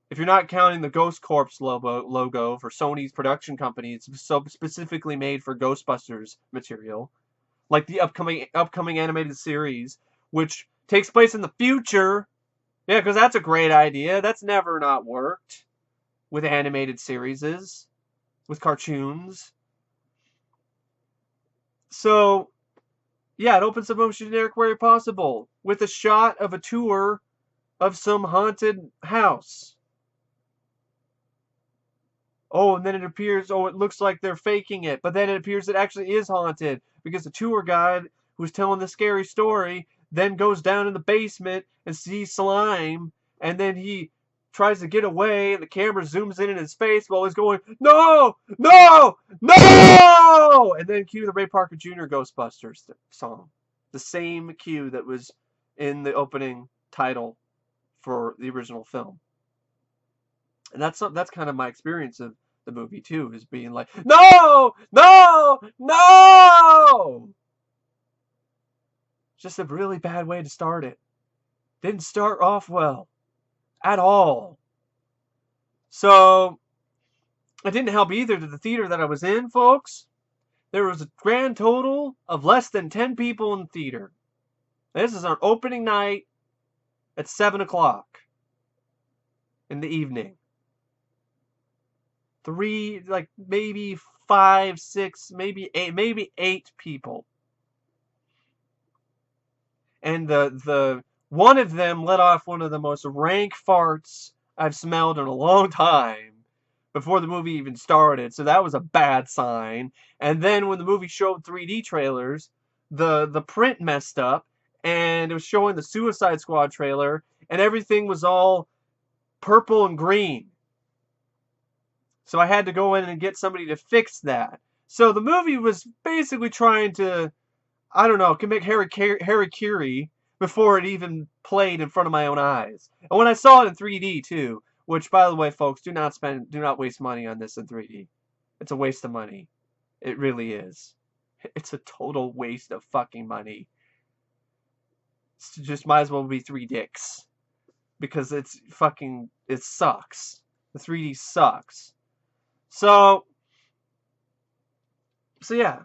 If you're not counting the Ghost Corps logo for Sony's production company, it's so specifically made for Ghostbusters material, like the upcoming animated series, which takes place in the future. Yeah, because that's a great idea. That's never not worked with animated series, with cartoons. So, yeah, it opens up most generic way possible with a shot of a tour of some haunted house. Oh, and then it appears, it looks like they're faking it. But then it appears it actually is haunted. Because the tour guide who's telling the scary story then goes down in the basement and sees slime. And then he tries to get away. And the camera zooms in his face while he's going, no! No! No! And then cue the Ray Parker Jr. Ghostbusters song. The same cue that was in the opening title for the original film. And that's kind of my experience of the movie too, is being like, no, no, no. Just a really bad way to start it. Didn't start off well at all. So it didn't help either to the theater that I was in, folks. There was a grand total of less than 10 people in the theater. This is our opening night at 7 o'clock in the evening. Maybe 5, 6, maybe 8 people. And the one of them let off one of the most rank farts I've smelled in a long time before the movie even started. So that was a bad sign. And then when the movie showed 3D trailers, the print messed up and it was showing the Suicide Squad trailer, and everything was all purple and green. So I had to go in and get somebody to fix that. So the movie was basically trying to, I don't know, commit Harry before it even played in front of my own eyes. And when I saw it in 3D too, which by the way, folks, do not waste money on this in 3D. It's a waste of money. It really is. It's a total waste of fucking money. It just might as well be 3 dicks. Because it sucks. The 3D sucks. So yeah.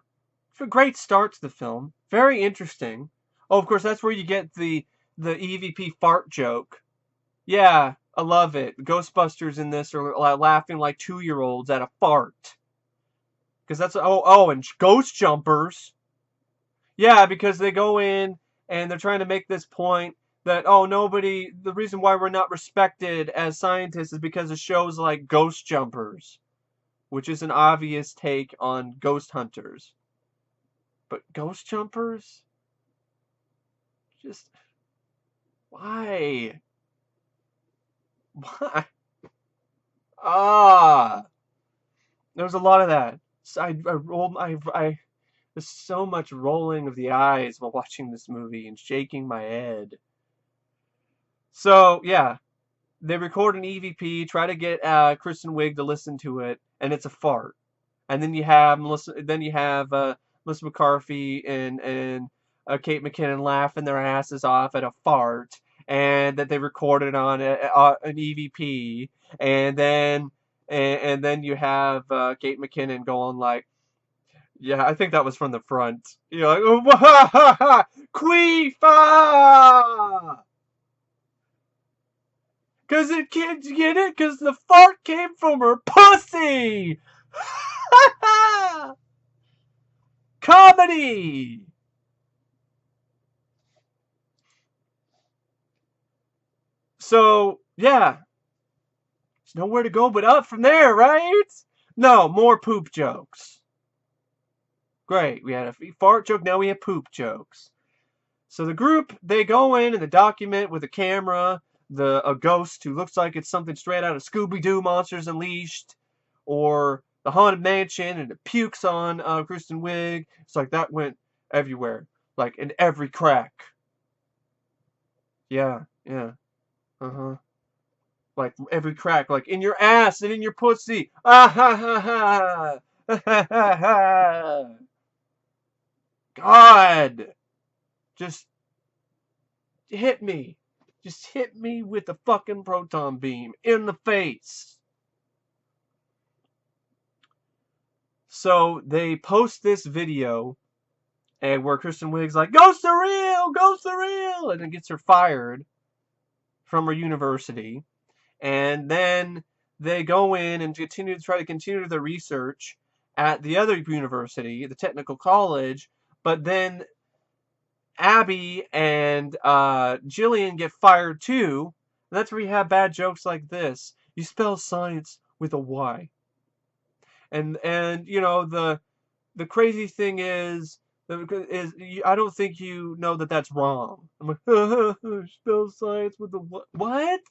It's a great start to the film. Very interesting. Oh, of course, that's where you get the EVP fart joke. Yeah, I love it. Ghostbusters in this are laughing like 2-year-olds at a fart. Because that's, and Ghost Jumpers. Yeah, because they go in and they're trying to make this point that, the reason why we're not respected as scientists is because of shows like Ghost Jumpers, which is an obvious take on ghost hunters. But Ghost Jumpers? Just, why? Why? There was a lot of that. So there's so much rolling of the eyes while watching this movie and shaking my head. So, yeah. They record an EVP, try to get Kristen Wiig to listen to it, and it's a fart. And then you have Melissa McCarthy and Kate McKinnon laughing their asses off at a fart, and that they recorded on an EVP, and then you have Kate McKinnon going like, yeah, I think that was from the front. You're like, oh, ha ha ha, Queefa! Cause it can't get it, cause the fart came from her pussy! Comedy! So, yeah. There's nowhere to go but up from there, right? No, more poop jokes. Great, we had a fart joke, now we have poop jokes. So the group, they go in and they document with a camera a ghost who looks like it's something straight out of Scooby-Doo Monsters Unleashed or the Haunted Mansion, and it pukes on Kristen Wiig. It's like that went everywhere, like in every crack. Yeah, like every crack, like in your ass and in your pussy. Ah ha ha ha. Ha ha ha. God, just hit me. Just hit me with a fucking proton beam in the face. So they post this video, and where Kristen Wiig's like, ghosts are real, ghosts are real, and it gets her fired from her university. And then they go in and try to continue their research at the other university, the technical college, but then Abby and Jillian get fired too. And that's where you have bad jokes like this. You spell science with a Y. And the crazy thing is I don't think you know that that's wrong. I'm like, spell science with a what?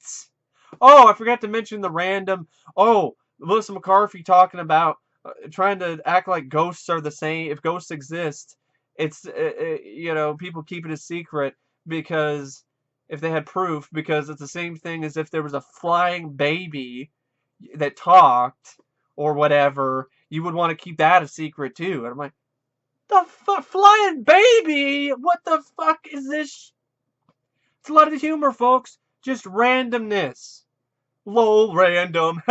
Oh, I forgot to mention the random. Oh, Melissa McCarthy talking about trying to act like ghosts are the same. If ghosts exist, it's people keep it a secret because if they had proof, because it's the same thing as if there was a flying baby that talked or whatever. You would want to keep that a secret too. And I'm like, the fuck, flying baby? What the fuck is this? It's a lot of humor, folks. Just randomness. Lol, random.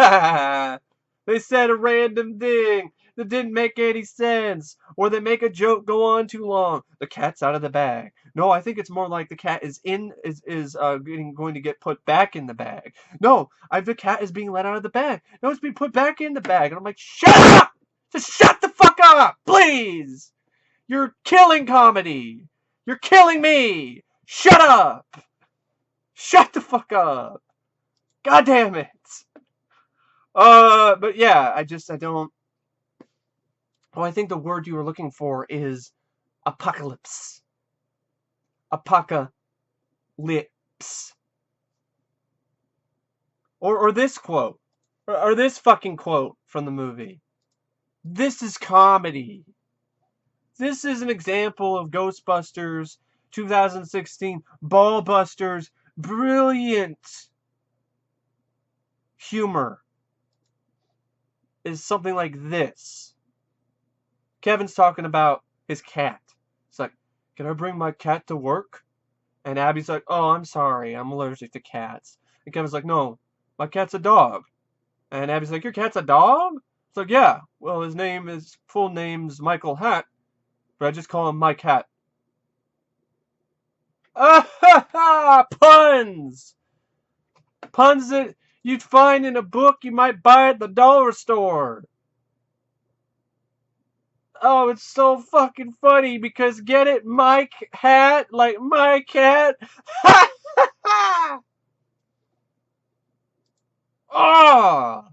They said a random thing that didn't make any sense. Or they make a joke go on too long. The cat's out of the bag. No, I think it's more like the cat is going to get put back in the bag. No, the cat is being let out of the bag. No, it's being put back in the bag. And I'm like, shut up! Just shut the fuck up, please! You're killing comedy. You're killing me. Shut up. Shut the fuck up. God damn it. But yeah, I don't. Oh, I think the word you were looking for is apocalypse. apocalypse. Or this quote. Or this fucking quote from the movie. This is comedy. This is an example of Ghostbusters 2016 Ballbusters brilliant humor. Is something like this. Kevin's talking about his cat. It's like, can I bring my cat to work? And Abby's like, oh, I'm sorry, I'm allergic to cats. And Kevin's like, no, my cat's a dog. And Abby's like, your cat's a dog? It's like, yeah, well, his full name's Michael Hatt, but I just call him Mike Hatt. Ah ha ha! Puns! Puns that you'd find in a book you might buy at the dollar store. Oh, it's so fucking funny because get it, Mike Hat, like my cat. Ha ha ha! Oh!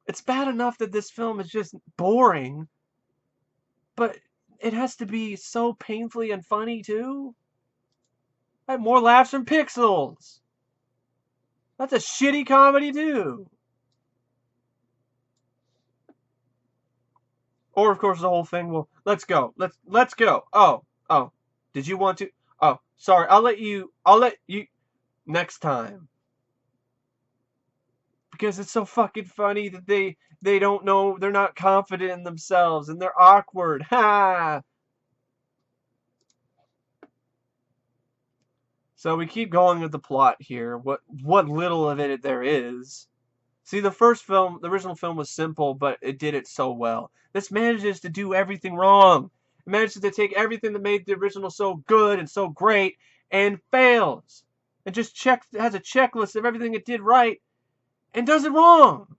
It's bad enough that this film is just boring, but it has to be so painfully unfunny too. I have more laughs than Pixels. That's a shitty comedy too. Or of course the whole thing. Well, let's go. Let's go. Oh. Did you want to? Oh, sorry. I'll let you next time. Because it's so fucking funny that they don't know, they're not confident in themselves and they're awkward. Ha! So we keep going with the plot here. What little of it there is. See, the original film was simple, but it did it so well. This manages to do everything wrong. It manages to take everything that made the original so good and so great and fails. And just has a checklist of everything it did right and does it wrong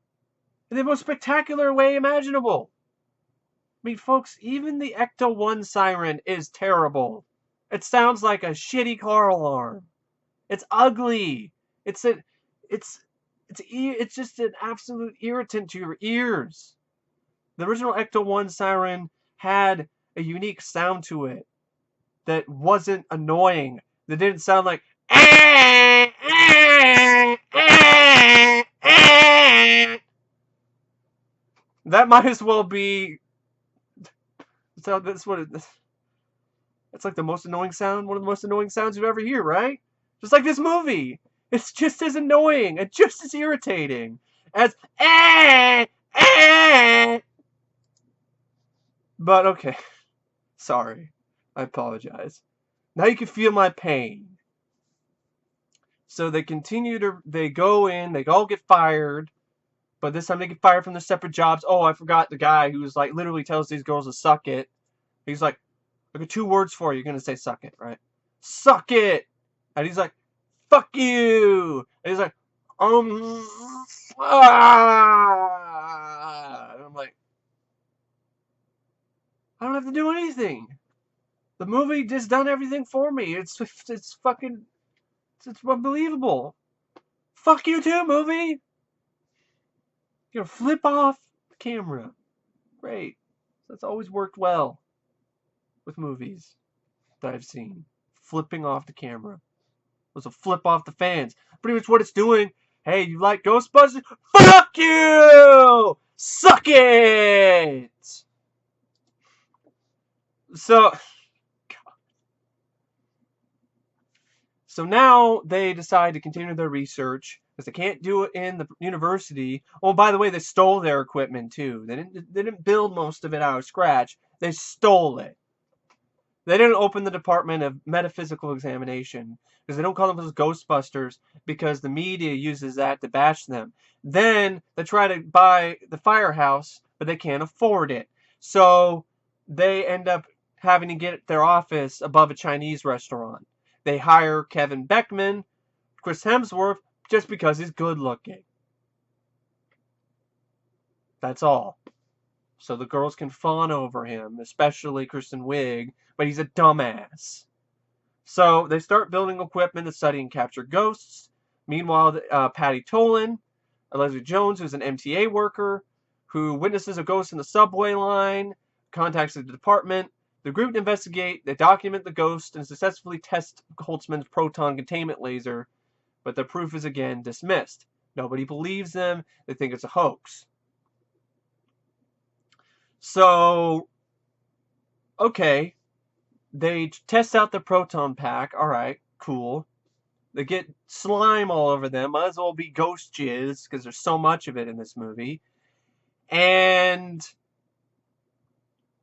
in the most spectacular way imaginable. I mean, folks, even the Ecto-1 siren is terrible. It sounds like a shitty car alarm. It's ugly. It's just an absolute irritant to your ears. The original Ecto-1 siren had a unique sound to it that wasn't annoying. That didn't sound like that might as well be. So that's what it's like the most annoying sound, one of the most annoying sounds you ever hear, right? Just like this movie. It's just as annoying and just as irritating as But okay. Sorry. I apologize. Now you can feel my pain. So they go in, they all get fired, but this time they get fired from their separate jobs. Oh, I forgot the guy who's like literally tells these girls to suck it. He's like, I got 2 words for you. You're gonna say suck it, right? Suck it! And he's like, fuck you! And he's like, And I'm like, I don't have to do anything. The movie just done everything for me. It's fucking, it's unbelievable. Fuck you too, movie! You're gonna flip off the camera. Great. That's always worked well with movies that I've seen. Flipping off the camera. It was a flip off the fans. Pretty much what it's doing. Hey, you like Ghostbusters? Fuck you! Suck it! So now they decide to continue their research because they can't do it in the university. Oh, by the way, they stole their equipment too. They didn't build most of it out of scratch. They stole it. They didn't open the Department of Metaphysical Examination because they don't call themselves Ghostbusters because the media uses that to bash them. Then they try to buy the firehouse, but they can't afford it. So they end up having to get their office above a Chinese restaurant. They hire Kevin Beckman, Chris Hemsworth, just because he's good looking. That's all. So the girls can fawn over him, especially Kristen Wiig, but he's a dumbass. So they start building equipment to study and capture ghosts. Meanwhile, Patty Tolan, Leslie Jones, who's an MTA worker, who witnesses a ghost in the subway line, contacts the department The group investigate, they document the ghost, and successfully test Holtzman's proton containment laser, but the proof is again dismissed. Nobody believes them. They think it's a hoax. So, okay, they test out the proton pack. All right, cool. They get slime all over them. Might as well be ghost jizz because there's so much of it in this movie. And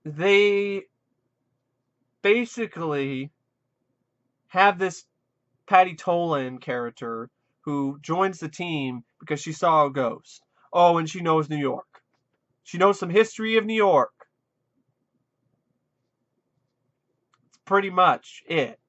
they basically have this Patty Tolan character who joins the team because she saw a ghost. Oh, and she knows New York. She knows some history of New York. It's pretty much it.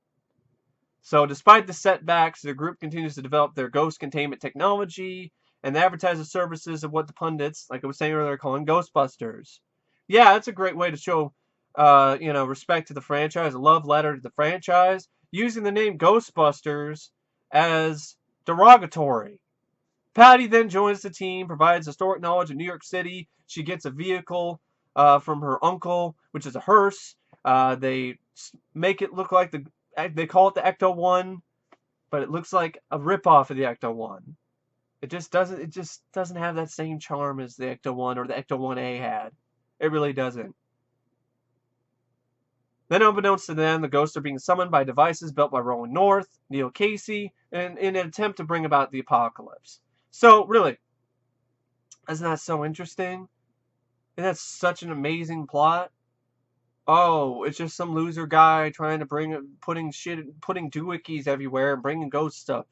So despite the setbacks, the group continues to develop their ghost containment technology and advertise the services of what the pundits, like I was saying earlier, are calling Ghostbusters. Yeah, that's a great way to show, respect to the franchise, a love letter to the franchise, using the name Ghostbusters as derogatory. Patty then joins the team, provides historic knowledge of New York City. She gets a vehicle from her uncle, which is a hearse. They make it look like they call it the Ecto-1, but it looks like a ripoff of the Ecto-1. It just doesn't have that same charm as the Ecto-1 or the Ecto-1A had. It really doesn't. Then, unbeknownst to them, the ghosts are being summoned by devices built by Roland North, Neil Casey, in an attempt to bring about the apocalypse. So, really, isn't that so interesting? And that's such an amazing plot. Oh, it's just some loser guy trying to putting doohickeys everywhere and bringing ghosts up.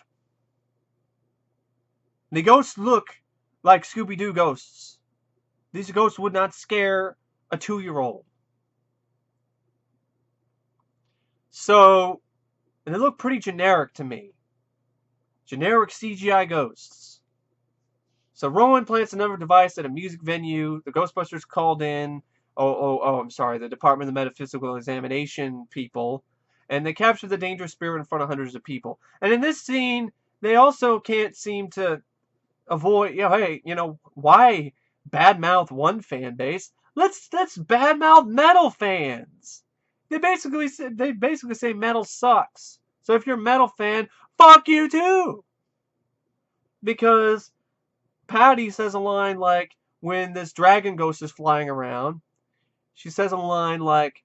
The ghosts look like Scooby-Doo ghosts. These ghosts would not scare a 2-year-old. So, and they look pretty generic to me. Generic CGI ghosts. So Rowan plants another device at a music venue. The Ghostbusters called in. I'm sorry. The Department of Metaphysical Examination people. And they capture the dangerous spirit in front of hundreds of people. And in this scene, they also can't seem to avoid, why badmouth one fan base? Let's badmouth metal fans. They basically say metal sucks. So if you're a metal fan, fuck you too. Because Patty says a line like, when this dragon ghost is flying around, she says a line like,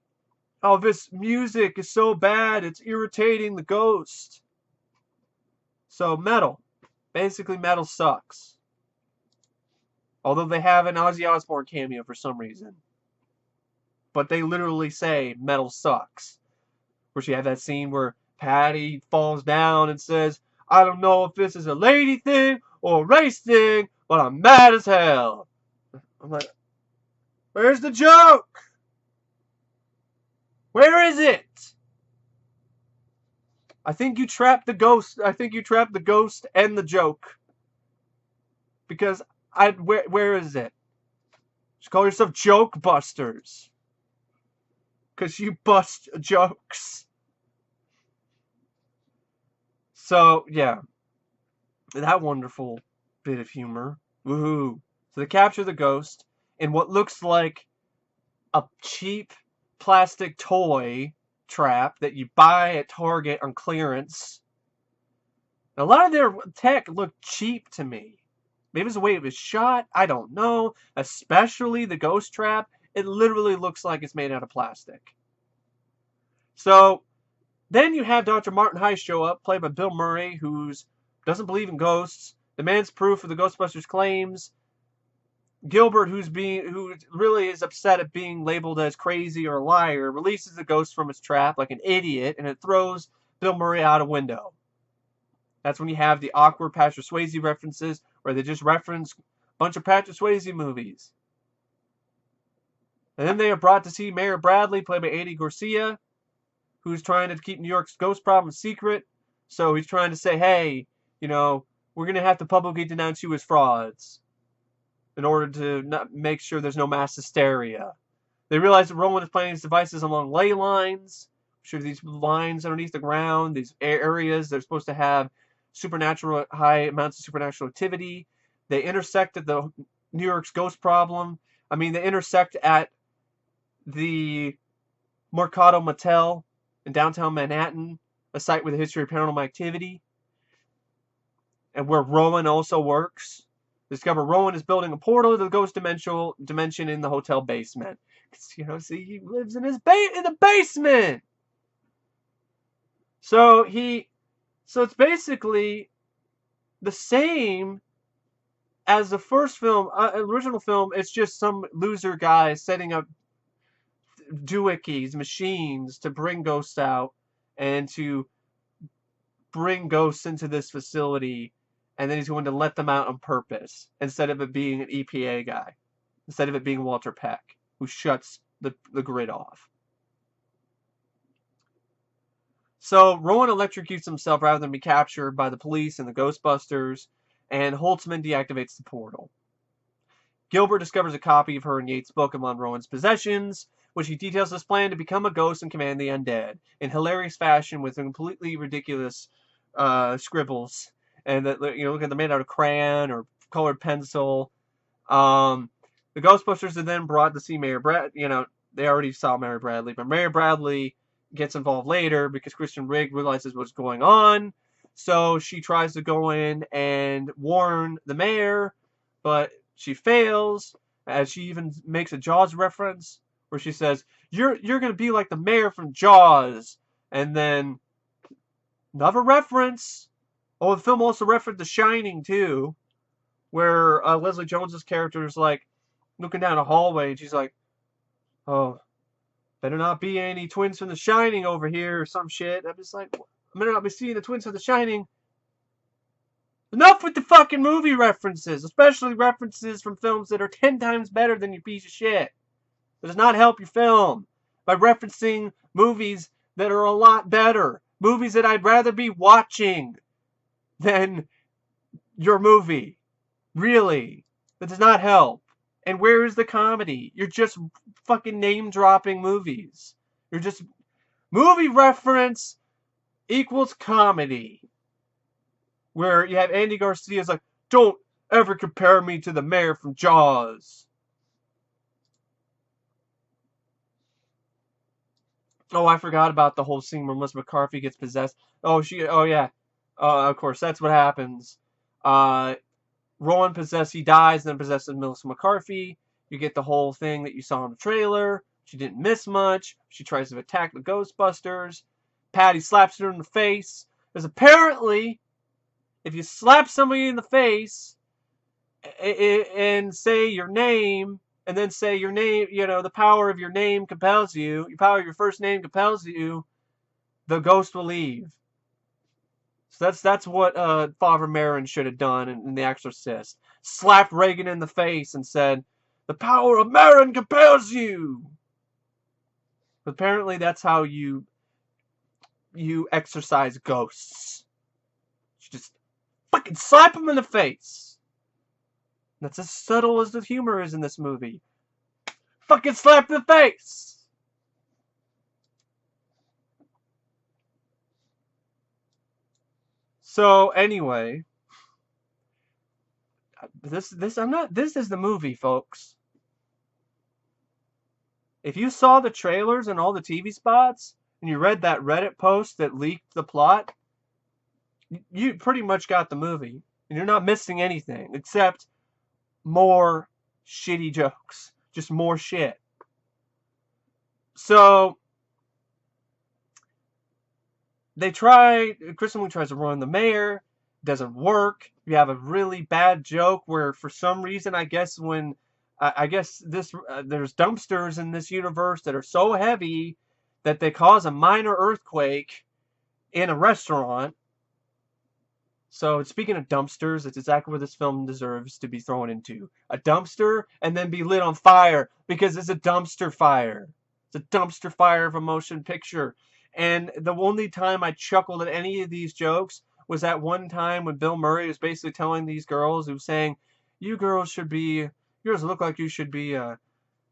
oh, this music is so bad, it's irritating the ghost. So metal. Basically, metal sucks. Although they have an Ozzy Osbourne cameo for some reason. But they literally say metal sucks. Where she had that scene where Patty falls down and says, I don't know if this is a lady thing or a race thing, but I'm mad as hell. I'm like, where's the joke? Where is it? I think you trapped the ghost. I think you trapped the ghost and the joke. Because where is it? Just call yourself Joke Busters. Because you bust jokes. So, yeah. That wonderful bit of humor. Woohoo. So they capture the ghost in what looks like a cheap plastic toy trap that you buy at Target on clearance. A lot of their tech looked cheap to me. Maybe it's the way it was shot. I don't know. Especially the ghost trap. It literally looks like it's made out of plastic. So, then you have Dr. Martin Heiss show up, played by Bill Murray, who doesn't believe in ghosts, demands proof of the Ghostbusters claims. Gilbert, who really is upset at being labeled as crazy or a liar, releases the ghost from his trap like an idiot, and it throws Bill Murray out a window. That's when you have the awkward Patrick Swayze references, where they just reference a bunch of Patrick Swayze movies. And then they are brought to see Mayor Bradley, played by Andy Garcia, who's trying to keep New York's ghost problem secret. So he's trying to say, hey, we're going to have to publicly denounce you as frauds in order to not make sure there's no mass hysteria. They realize that Roland is planting his devices along ley lines. Sure, these lines underneath the ground, these areas, they're supposed to have high amounts of supernatural activity. They intersect at the New York's ghost problem. I mean, they intersect at the Mercado Motel in downtown Manhattan, a site with a history of paranormal activity, and where Rowan also works. Discover Rowan is building a portal to the ghost dimension in the hotel basement. See, he lives in in the basement. So it's basically the same as the first film, original film. It's just some loser guy setting up doohickeys, machines to bring ghosts out and to bring ghosts into this facility, and then he's going to let them out on purpose instead of it being an EPA guy, instead of it being Walter Peck, who shuts the grid off. So Rowan electrocutes himself rather than be captured by the police and the Ghostbusters, and Holtzman deactivates the portal. Gilbert discovers a copy of her and Yates' book among Rowan's possessions, which he details his plan to become a ghost and command the undead in hilarious fashion with completely ridiculous scribbles, and that look at them made out of crayon or colored pencil. The Ghostbusters are then brought to see Mayor Brad. They already saw Mary Bradley, but Mary Bradley gets involved later because Kristen Wiig realizes what's going on. So she tries to go in and warn the mayor, but she fails, as she even makes a Jaws reference where she says, "You're going to be like the mayor from Jaws." And then another reference. Oh, the film also referenced The Shining too, where Leslie Jones's character is like looking down a hallway and she's like, "Oh, better not be any twins from The Shining over here," or some shit. I'm just like, I better not be seeing the twins from The Shining. Enough with the fucking movie references, especially references from films that are 10 times better than your piece of shit. It does not help your film by referencing movies that are a lot better. Movies that I'd rather be watching than your movie. Really. That does not help. And where is the comedy? You're just fucking name-dropping movies. You're just... Movie reference equals comedy. Where you have Andy Garcia's like, "Don't ever compare me to the mayor from Jaws." Oh, I forgot about the whole scene where Melissa McCarthy gets possessed. Oh yeah. Of course, that's what happens. Rowan he dies, then possesses Melissa McCarthy. You get the whole thing that you saw in the trailer. She didn't miss much. She tries to attack the Ghostbusters. Patty slaps her in the face. Because apparently, if you slap somebody in the face and say your name, and then say your name, the power of your name compels you, the power of your first name compels you, the ghost will leave. So that's what Father Merrin should have done in The Exorcist. Slapped Reagan in the face and said, "The power of Merrin compels you." But apparently that's how you exorcise ghosts. You just fucking slap them in the face. That's as subtle as the humor is in this movie. Fucking slap in the face. So anyway, this is the movie, folks. If you saw the trailers and all the TV spots, and you read that Reddit post that leaked the plot, you pretty much got the movie. And you're not missing anything, except more shitty jokes. Just more shit. So, Kristen Wiig tries to ruin the mayor. Doesn't work. You have a really bad joke where, for some reason, I guess there's dumpsters in this universe that are so heavy that they cause a minor earthquake in a restaurant. So, speaking of dumpsters, it's exactly where this film deserves to be thrown into. A dumpster and then be lit on fire because it's a dumpster fire. It's a dumpster fire of a motion picture. And the only time I chuckled at any of these jokes was that one time when Bill Murray was basically telling these girls, who was saying, "You girls look like you should be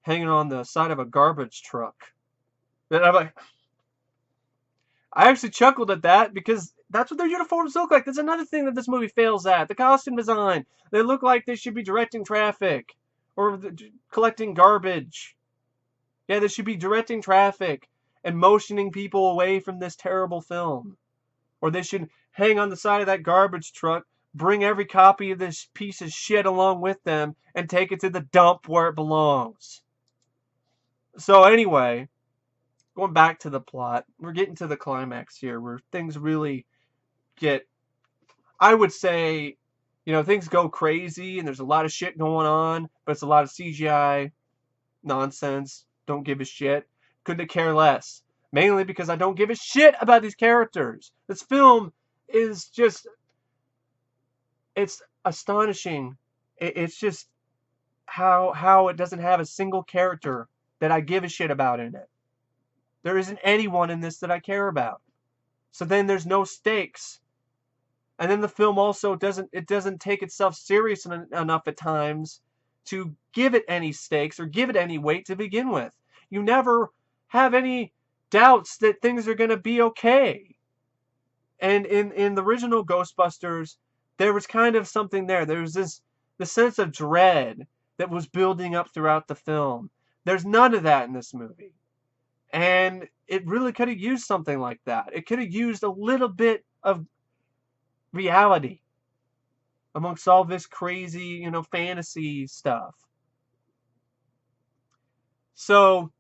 hanging on the side of a garbage truck." And I'm like, I actually chuckled at that because that's what their uniforms look like. That's another thing that this movie fails at. The costume design. They look like they should be directing traffic or collecting garbage. Yeah, they should be directing traffic. and motioning people away from this terrible film. Or they should hang on the side of that garbage truck, bring every copy of this piece of shit along with them, and take it to the dump where it belongs. So anyway, going back to the plot, we're getting to the climax here where things really get, I would say, things go crazy and there's a lot of shit going on, but it's a lot of CGI nonsense. Don't give a shit. Couldn't care less. Mainly because I don't give a shit about these characters. This film is just, it's astonishing. It's just how it doesn't have a single character that I give a shit about in it. There isn't anyone in this that I care about. So then there's no stakes. And then the film also doesn't take itself serious enough at times to give it any stakes or give it any weight to begin with. You never have any doubts that things are going to be okay. And in the original Ghostbusters, there was kind of something there. There was the sense of dread that was building up throughout the film. There's none of that in this movie. And it really could have used something like that. It could have used a little bit of reality amongst all this crazy, fantasy stuff. So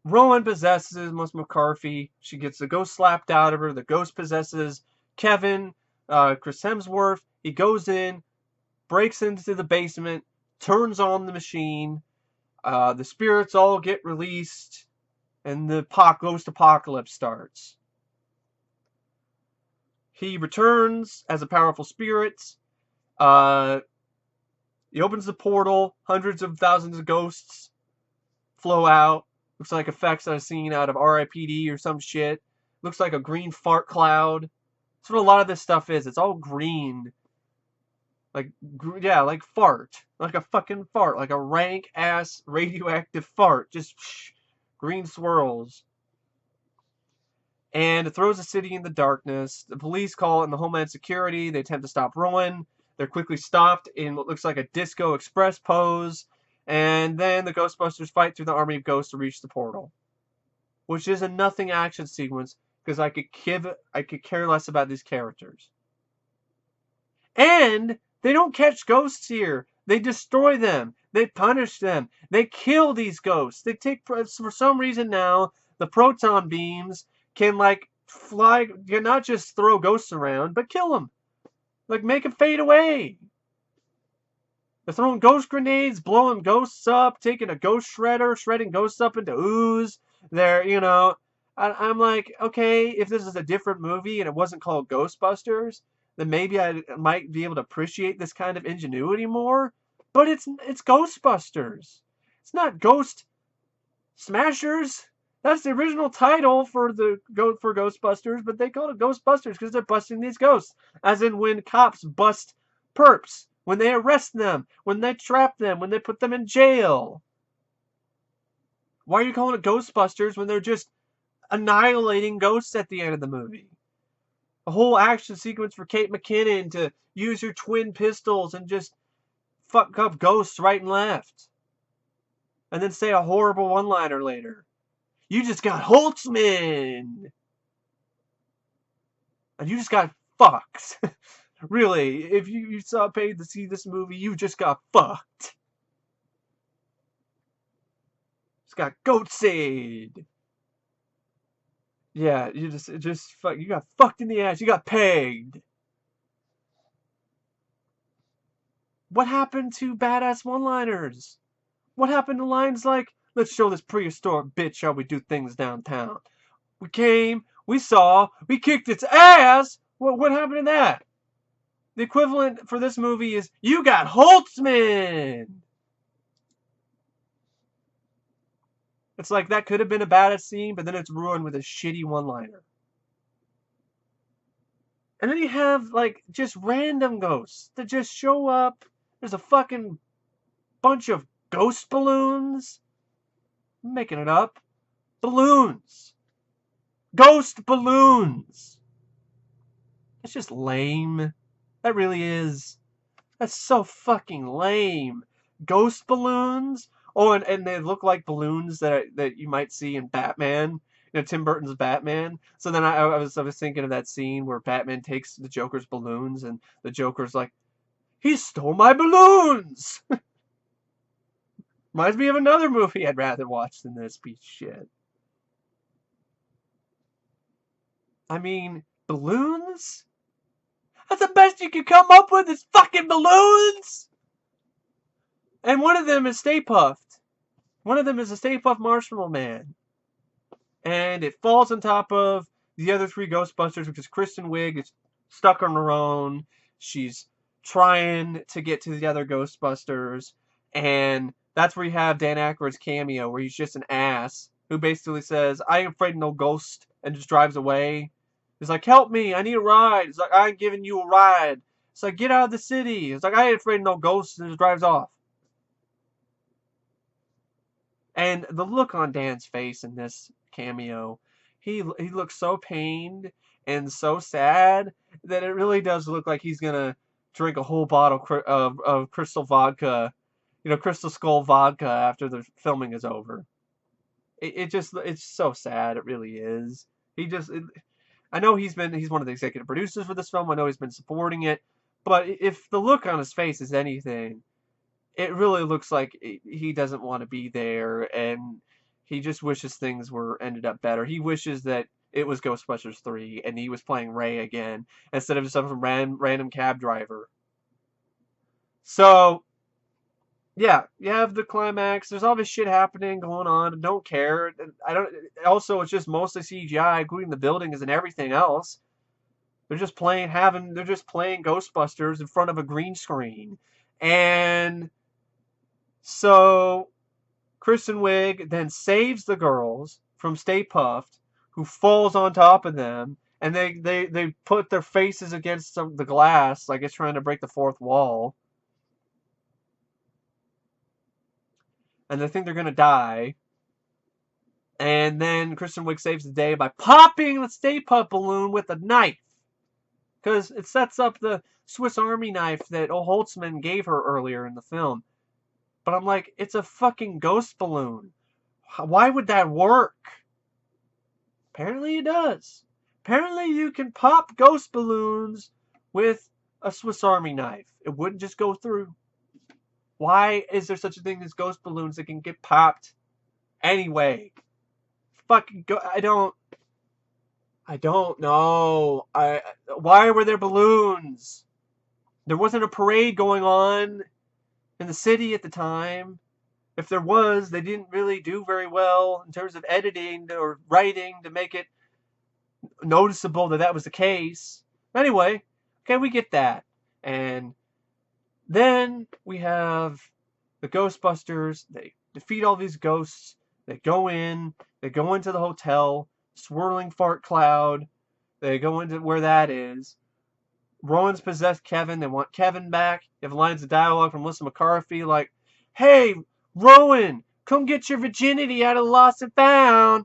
Rowan possesses Miss McCarthy. She gets the ghost slapped out of her. The ghost possesses Kevin, Chris Hemsworth. He goes in, breaks into the basement, turns on the machine. The spirits all get released, and the ghost apocalypse starts. He returns as a powerful spirit. He opens the portal. Hundreds of thousands of ghosts flow out. Looks like effects I've seen out of R.I.P.D. or some shit. Looks like a green fart cloud. That's what a lot of this stuff is. It's all green. Like fart. Like a fucking fart. Like a rank-ass radioactive fart. Just green swirls. And it throws the city in the darkness. The police call in the Homeland Security. They attempt to stop Rowan. They're quickly stopped in what looks like a Disco Express pose. And then the Ghostbusters fight through the army of ghosts to reach the portal. Which is a nothing action sequence, because I could care less about these characters. And they don't catch ghosts here. They destroy them. They punish them. They kill these ghosts. They take, for some reason now, the proton beams can fly, can not just throw ghosts around, but kill them. Make them fade away. They're throwing ghost grenades, blowing ghosts up, taking a ghost shredder, shredding ghosts up into ooze. They're, I'm like, okay, if this is a different movie and it wasn't called Ghostbusters, then maybe I might be able to appreciate this kind of ingenuity more. But it's Ghostbusters. It's not Ghost Smashers. That's the original title for Ghostbusters, but they call it Ghostbusters because they're busting these ghosts. As in when cops bust perps, when they arrest them, when they trap them, when they put them in jail. Why are you calling it Ghostbusters when they're just annihilating ghosts at the end of the movie? A whole action sequence for Kate McKinnon to use her twin pistols and just fuck up ghosts right and left. And then say a horrible one-liner later. You just got Holtzman! And you just got fucked. Really, if you paid to see this movie, you just got fucked. Just got goatsade. Yeah, you got fucked in the ass. You got pegged. What happened to badass one-liners? What happened to lines like, let's show this prehistoric bitch how we do things downtown. We came, we saw, we kicked its ass. What happened to that? The equivalent for this movie is, you got Holtzman. It's like that could have been a badass scene, but then it's ruined with a shitty one-liner. And then you have, just random ghosts that just show up. There's a fucking bunch of ghost balloons. I'm making it up. Balloons. Ghost balloons. It's just lame. That really is. That's so fucking lame. Ghost balloons? Oh, and they look like balloons that you might see in Batman. Tim Burton's Batman. So then I was thinking of that scene where Batman takes the Joker's balloons, and the Joker's like, he stole my balloons! Reminds me of another movie I'd rather watch than this piece of shit. I mean, balloons? That's the best you can come up with is fucking balloons! And one of them is Stay Puffed. One of them is a Stay Puft Marshmallow Man. And it falls on top of the other three Ghostbusters, which is Kristen Wiig is stuck on her own. She's trying to get to the other Ghostbusters. And that's where you have Dan Aykroyd's cameo, where he's just an ass who basically says, I ain't afraid of no ghost, and just drives away. He's like, help me, I need a ride. He's like, I ain't giving you a ride. It's like, get out of the city. It's like, I ain't afraid of no ghosts, and just drives off. And the look on Dan's face in this cameo, he looks so pained and so sad that it really does look like he's gonna drink a whole bottle of Crystal vodka, Crystal Skull vodka after the filming is over. It's so sad. It really is. I know he's one of the executive producers for this film. I know he's been supporting it, but if the look on his face is anything, it really looks like he doesn't want to be there, and he just wishes things ended up better. He wishes that it was Ghostbusters 3 and he was playing Ray again instead of some random cab driver. So, yeah, you have the climax. There's all this shit happening, going on. I don't care. Also, it's just mostly CGI, including the buildings and everything else. They're just playing Ghostbusters in front of a green screen. And so Kristen Wiig then saves the girls from Stay Puft, who falls on top of them, and they put their faces against the glass like it's trying to break the fourth wall. And they think they're going to die. And then Kristen Wiig saves the day by popping the Stay Puft balloon with a knife. Because it sets up the Swiss Army knife that Holtzman gave her earlier in the film. But I'm like, it's a fucking ghost balloon. Why would that work? Apparently it does. Apparently you can pop ghost balloons with a Swiss Army knife. It wouldn't just go through. Why is there such a thing as ghost balloons that can get popped anyway? Fucking I don't know. Why were there balloons? There wasn't a parade going on in the city at the time. If there was, they didn't really do very well in terms of editing or writing to make it noticeable that was the case. Anyway, okay, we get that. And then we have the Ghostbusters. They defeat all these ghosts. They go into the hotel, swirling fart cloud. They go into where that is. Rowan's possessed Kevin. They want Kevin back. You have lines of dialogue from Melissa McCarthy like, hey, Rowan, come get your virginity out of Lost and Found.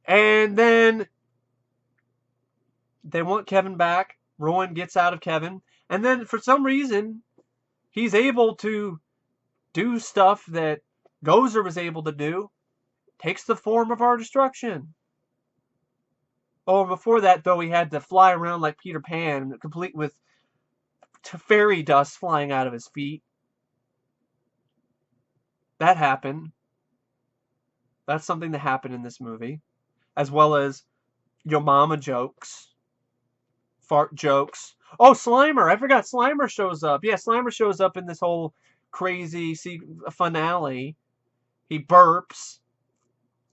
And then they want Kevin back. Rowan gets out of Kevin. And then for some reason, he's able to do stuff that Gozer was able to do. Takes the form of our destruction. Oh, before that, though, he had to fly around like Peter Pan, complete with fairy dust flying out of his feet. That happened. That's something that happened in this movie. As well as Yo Mama jokes. Fart jokes. Oh, Slimer! I forgot Slimer shows up. Yeah, Slimer shows up in this whole crazy finale. He burps.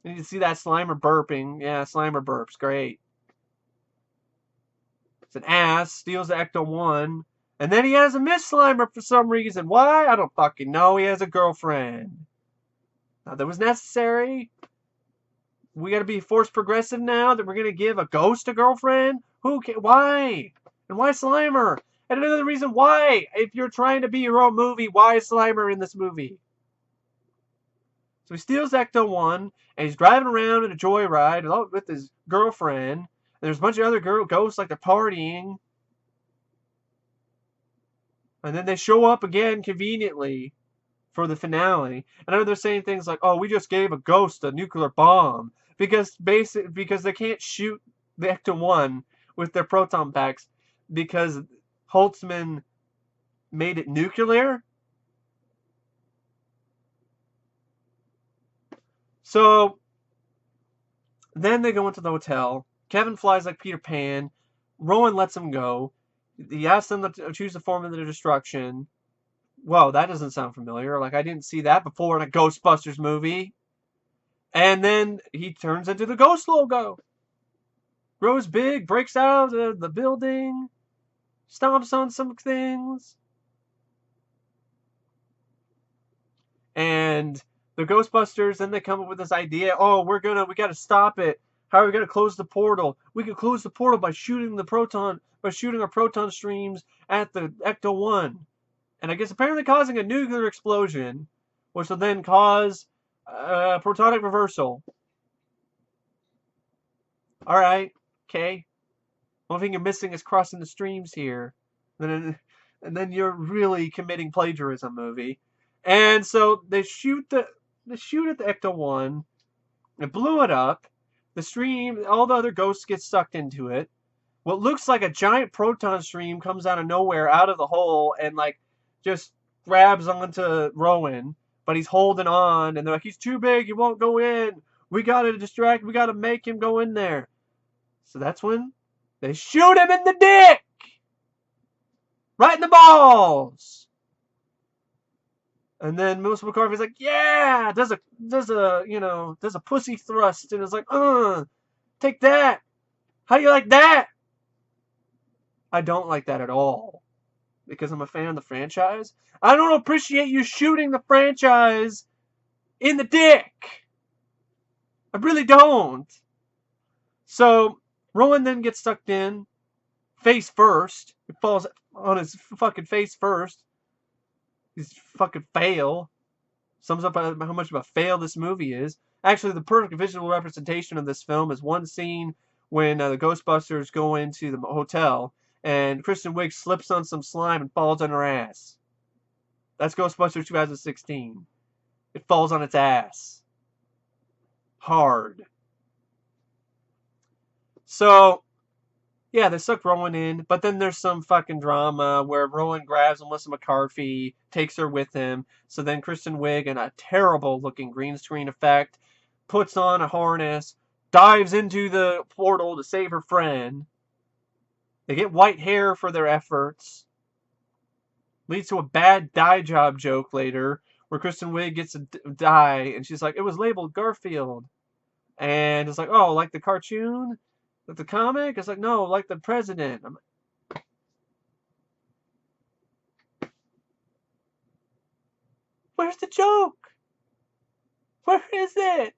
You can see that Slimer burping. Yeah, Slimer burps. Great. It's an ass. Steals the Ecto-1. And then he has a Miss Slimer for some reason. Why? I don't fucking know. He has a girlfriend. Now, that was necessary. We gotta be forced progressive now that we're gonna give a ghost a girlfriend? Why? And why Slimer? And another reason why, if you're trying to be your own movie, why is Slimer in this movie? So he steals Ecto-1, and he's driving around in a joyride with his girlfriend. And there's a bunch of other ghosts like they're partying. And then they show up again conveniently for the finale. And I know they're saying things like, "Oh, we just gave a ghost a nuclear bomb," because they can't shoot the Ecto-1 with their proton packs because Holtzman made it nuclear. So then they go into the hotel. Kevin flies like Peter Pan. Rowan lets him go. He asks them to choose the form of their destruction. Whoa, that doesn't sound familiar. Like, I didn't see that before in a Ghostbusters movie. And then he turns into the ghost logo. Grows big, breaks out of the building, stomps on some things. And the Ghostbusters, then they come up with this idea, oh, we gotta stop it. How are we gonna close the portal? We can close the portal by shooting our proton streams at the Ecto-1. And I guess apparently causing a nuclear explosion, which will then cause protonic reversal. Alright, okay. One thing you're missing is crossing the streams here. And then you're really committing plagiarism, movie. And so they shoot at the Ecto-1. It blew it up. The stream, all the other ghosts get sucked into it. What looks like a giant proton stream comes out of nowhere, out of the hole, and like just grabs onto Rowan. But he's holding on, and they're like, he's too big, he won't go in. We gotta make him go in there. So that's when they shoot him in the dick! Right in the balls! And then Melissa McCarthy's like, yeah! Does a pussy thrust, and it's like, take that! How do you like that? I don't like that at all. Because I'm a fan of the franchise. I don't appreciate you shooting the franchise in the dick! I really don't. So, Rowan then gets sucked in, face first. It falls on his fucking face first. He's fucking fail. Sums up how much of a fail this movie is. Actually, the perfect visual representation of this film is one scene when the Ghostbusters go into the hotel and Kristen Wiig slips on some slime and falls on her ass. That's Ghostbusters 2016. It falls on its ass. Hard. So, yeah, they suck Rowan in, but then there's some fucking drama where Rowan grabs Melissa McCarthy, takes her with him, so then Kristen Wiig, in a terrible looking green screen effect, puts on a harness, dives into the portal to save her friend. They get white hair for their efforts. Leads to a bad dye job joke later, where Kristen Wiig gets a dye, and she's like, it was labeled Garfield. And it's like, oh, like the cartoon? Like the comic? It's like, no, like the president. Where's the joke? Where is it?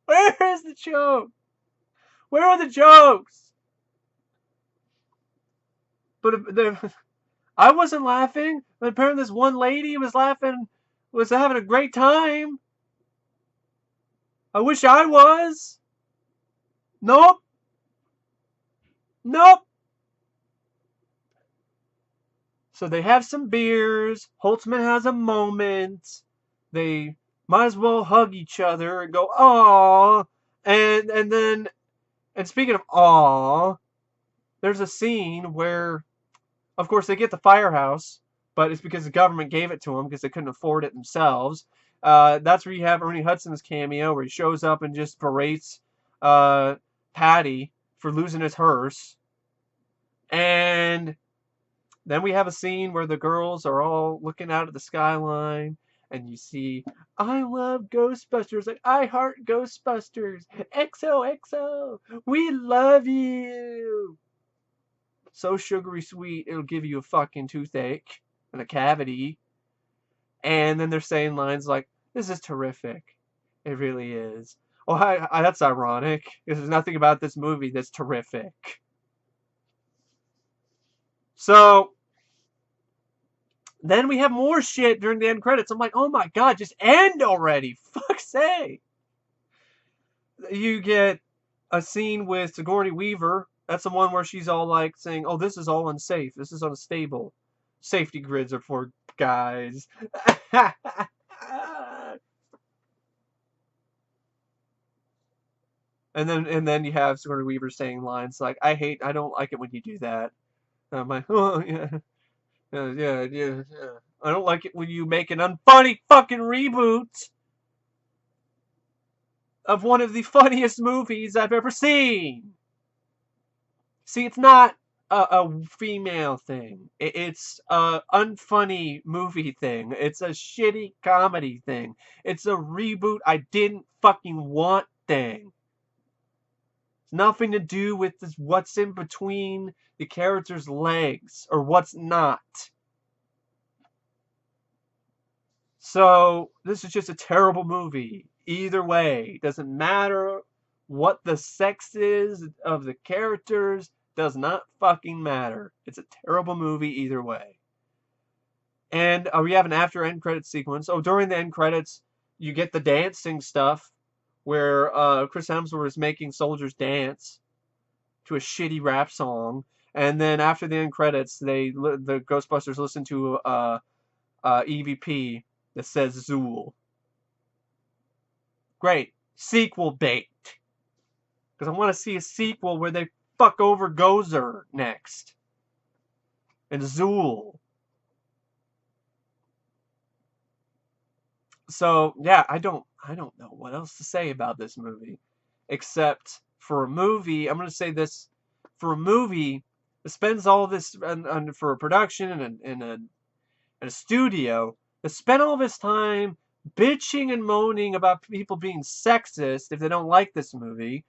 Where is the joke? Where are the jokes? But I wasn't laughing, but apparently this one lady was laughing, was having a great time. I wish I was. Nope. Nope. So they have some beers. Holtzman has a moment. They might as well hug each other and go, aww. And speaking of aww, there's a scene where, of course, they get the firehouse, but it's because the government gave it to them because they couldn't afford it themselves. That's where you have Ernie Hudson's cameo, where he shows up and just berates Patty for losing his hearse. And then we have a scene where the girls are all looking out at the skyline, and you see, I love Ghostbusters, like, I heart Ghostbusters, XOXO, we love you. So sugary sweet, it'll give you a fucking toothache and a cavity. And then they're saying lines like, this is terrific. It really is. Oh, that's ironic. There's nothing about this movie that's terrific. So, then we have more shit during the end credits. I'm like, oh my god, just end already. Fuck's sake. You get a scene with Sigourney Weaver. That's the one where she's all like saying, oh, this is all unsafe. This is unstable. Safety grids are for guys. And then you have Sigourney Weaver saying lines like, I don't like it when you do that. And I'm like, oh yeah, yeah. I don't like it when you make an unfunny fucking reboot of one of the funniest movies I've ever seen. See, it's not a female thing. It's a unfunny movie thing. It's a shitty comedy thing. It's a reboot I didn't fucking want thing. It's nothing to do with this, what's in between the character's legs or what's not. So this is just a terrible movie. Either way, doesn't matter what the sex is of the characters, does not fucking matter. It's a terrible movie either way. And we have an after end credit sequence. Oh, during the end credits, you get the dancing stuff where Chris Hemsworth is making soldiers dance to a shitty rap song, and then after the end credits, the Ghostbusters listen to EVP that says Zool. Great. Sequel bait. Because I want to see a sequel where they fuck over Gozer next. And Zool. So, yeah, I don't know what else to say about this movie. Except for a movie, I'm going to say this, for a movie that spends all this, and for a production and a studio, that spent all this time bitching and moaning about people being sexist if they don't like this movie.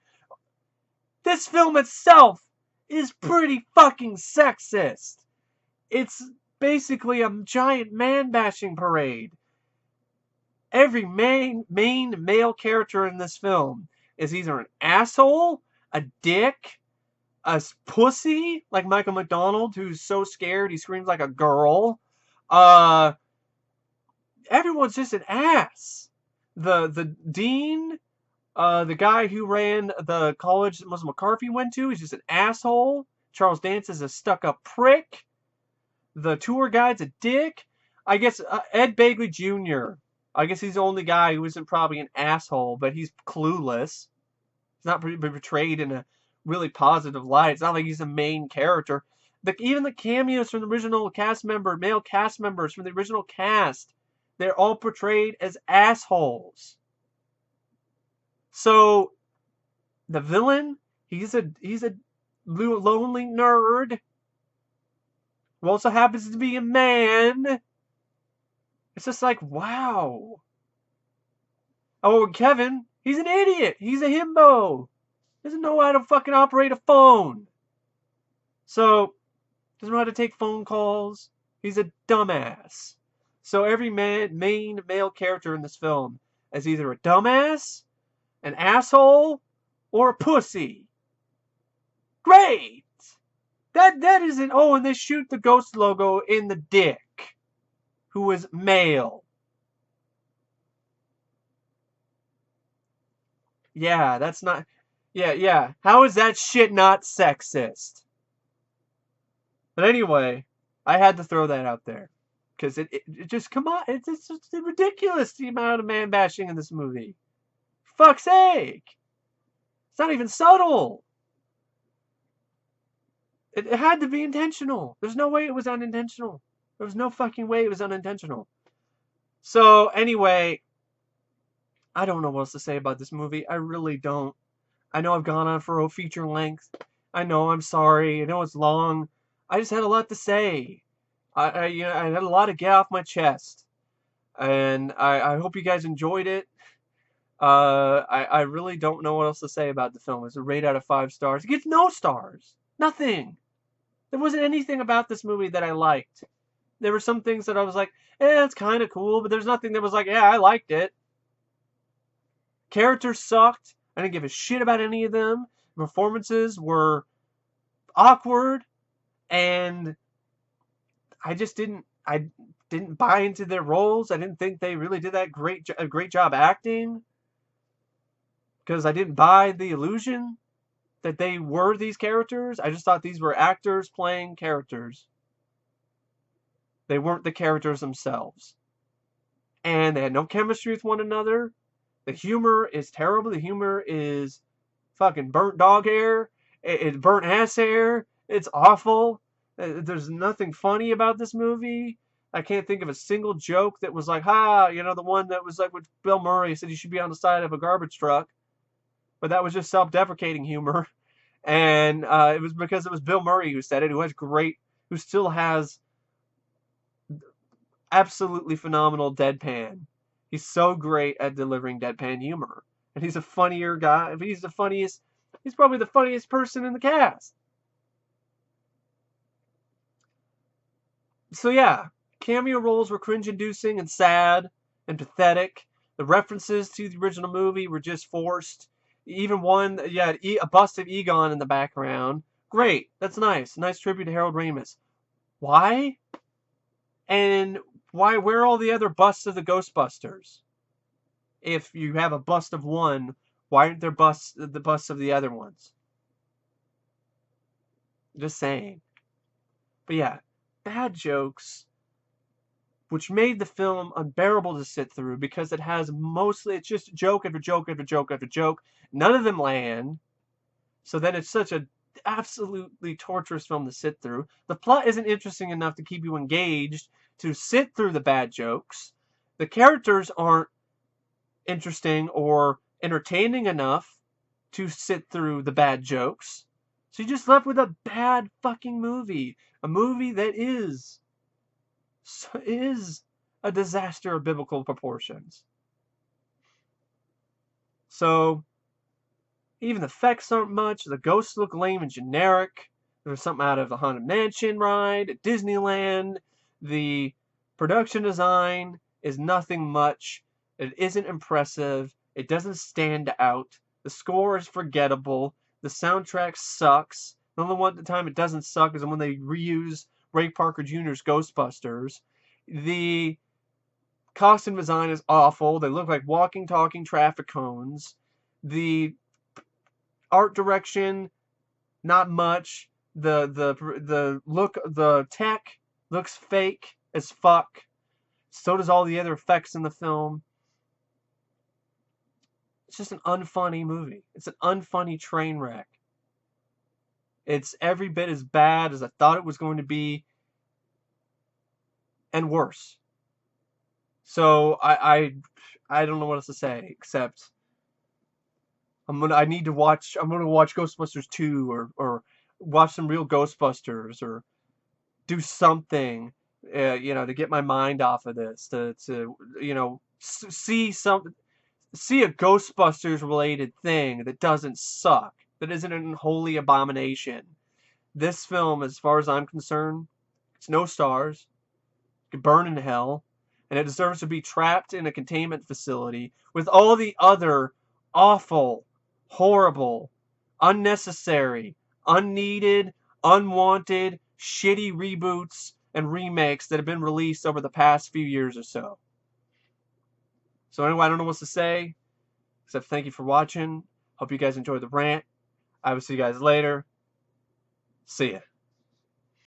This film itself is pretty fucking sexist. It's basically a giant man-bashing parade. Every main male character in this film is either an asshole, a dick, a pussy, like Michael McDonald, who's so scared he screams like a girl. Everyone's just an ass. The dean, the guy who ran the college that McCarthy went to, is just an asshole. Charles Dance is a stuck-up prick. The tour guide's a dick. I guess Ed Begley Jr., I guess he's the only guy who isn't probably an asshole, but he's clueless. He's not portrayed in a really positive light. It's not like he's the main character. Even the cameos from the original male cast members from the original cast, they're all portrayed as assholes. So the villain, he's a lonely nerd who also happens to be a man. It's just like, wow. Oh, Kevin, he's an idiot. He's a himbo. Doesn't know how to fucking operate a phone. So, doesn't know how to take phone calls. He's a dumbass. So every main male character in this film is either a dumbass, an asshole, or a pussy. Great! That isn't... Oh, and they shoot the ghost logo in the dick, who is male. Yeah, that's not... Yeah. How is that shit not sexist? But anyway, I had to throw that out there. Because it just, come on, it's just ridiculous, the amount of man-bashing in this movie. For fuck's sake! It's not even subtle! It had to be intentional. There's no way it was unintentional. There was no fucking way it was unintentional. So, anyway, I don't know what else to say about this movie. I really don't. I know I've gone on for a feature length. I know, I'm sorry. I know it's long. I just had a lot to say. I had a lot to get off my chest. And I hope you guys enjoyed it. I really don't know what else to say about the film. It's a rate out of 5 stars. It gets no stars. Nothing. There wasn't anything about this movie that I liked. There were some things that I was like, it's kind of cool, but there's nothing that was like, yeah, I liked it. Characters sucked. I didn't give a shit about any of them. Performances were awkward, and I just didn't buy into their roles. I didn't think they really did a great job acting, because I didn't buy the illusion that they were these characters. I just thought these were actors playing characters. They weren't the characters themselves. And they had no chemistry with one another. The humor is terrible. The humor is fucking burnt dog hair. It's burnt ass hair. It's awful. There's nothing funny about this movie. I can't think of a single joke that was like, ha, the one that was like with Bill Murray said you should be on the side of a garbage truck. But that was just self-deprecating humor. And it was because it was Bill Murray who said it, who still has absolutely phenomenal deadpan. He's so great at delivering deadpan humor. And he's a funnier guy. He's probably the funniest person in the cast. So yeah, cameo roles were cringe-inducing and sad and pathetic. The references to the original movie were just forced. Even one, yeah, a bust of Egon in the background. Great, that's nice. Nice tribute to Harold Ramis. Why? And where are all the other busts of the Ghostbusters? If you have a bust of one, why aren't there the busts of the other ones? Just saying. But yeah, bad jokes, which made the film unbearable to sit through because it's just joke after joke after joke after joke. None of them land. So then it's such a absolutely torturous film to sit through. The plot isn't interesting enough to keep you engaged to sit through the bad jokes. The characters aren't interesting or entertaining enough to sit through the bad jokes. So you're just left with a bad fucking movie. A movie that is a disaster of biblical proportions. So even the effects aren't much. The ghosts look lame and generic. There's something out of the Haunted Mansion ride at Disneyland. The production design is nothing much. It isn't impressive. It doesn't stand out. The score is forgettable. The soundtrack sucks. The only one time it doesn't suck is when they reuse Ray Parker Jr.'s Ghostbusters. The costume design is awful. They look like walking, talking traffic cones. The art direction, not much. The look, the tech looks fake as fuck. So does all the other effects in the film. It's just an unfunny movie. It's an unfunny train wreck. It's every bit as bad as I thought it was going to be, and worse. So I don't know what else to say except I'm gonna watch Ghostbusters 2 or watch some real Ghostbusters or do something to get my mind off of this to see a Ghostbusters related thing that doesn't suck, that isn't an unholy abomination. This film, as far as I'm concerned, it's no stars. It could burn in hell, and it deserves to be trapped in a containment facility with all the other awful, horrible, unnecessary, unneeded, unwanted, shitty reboots and remakes that have been released over the past few years or so. So anyway, I don't know what to say, except thank you for watching. Hope you guys enjoyed the rant. I will see you guys later. See ya.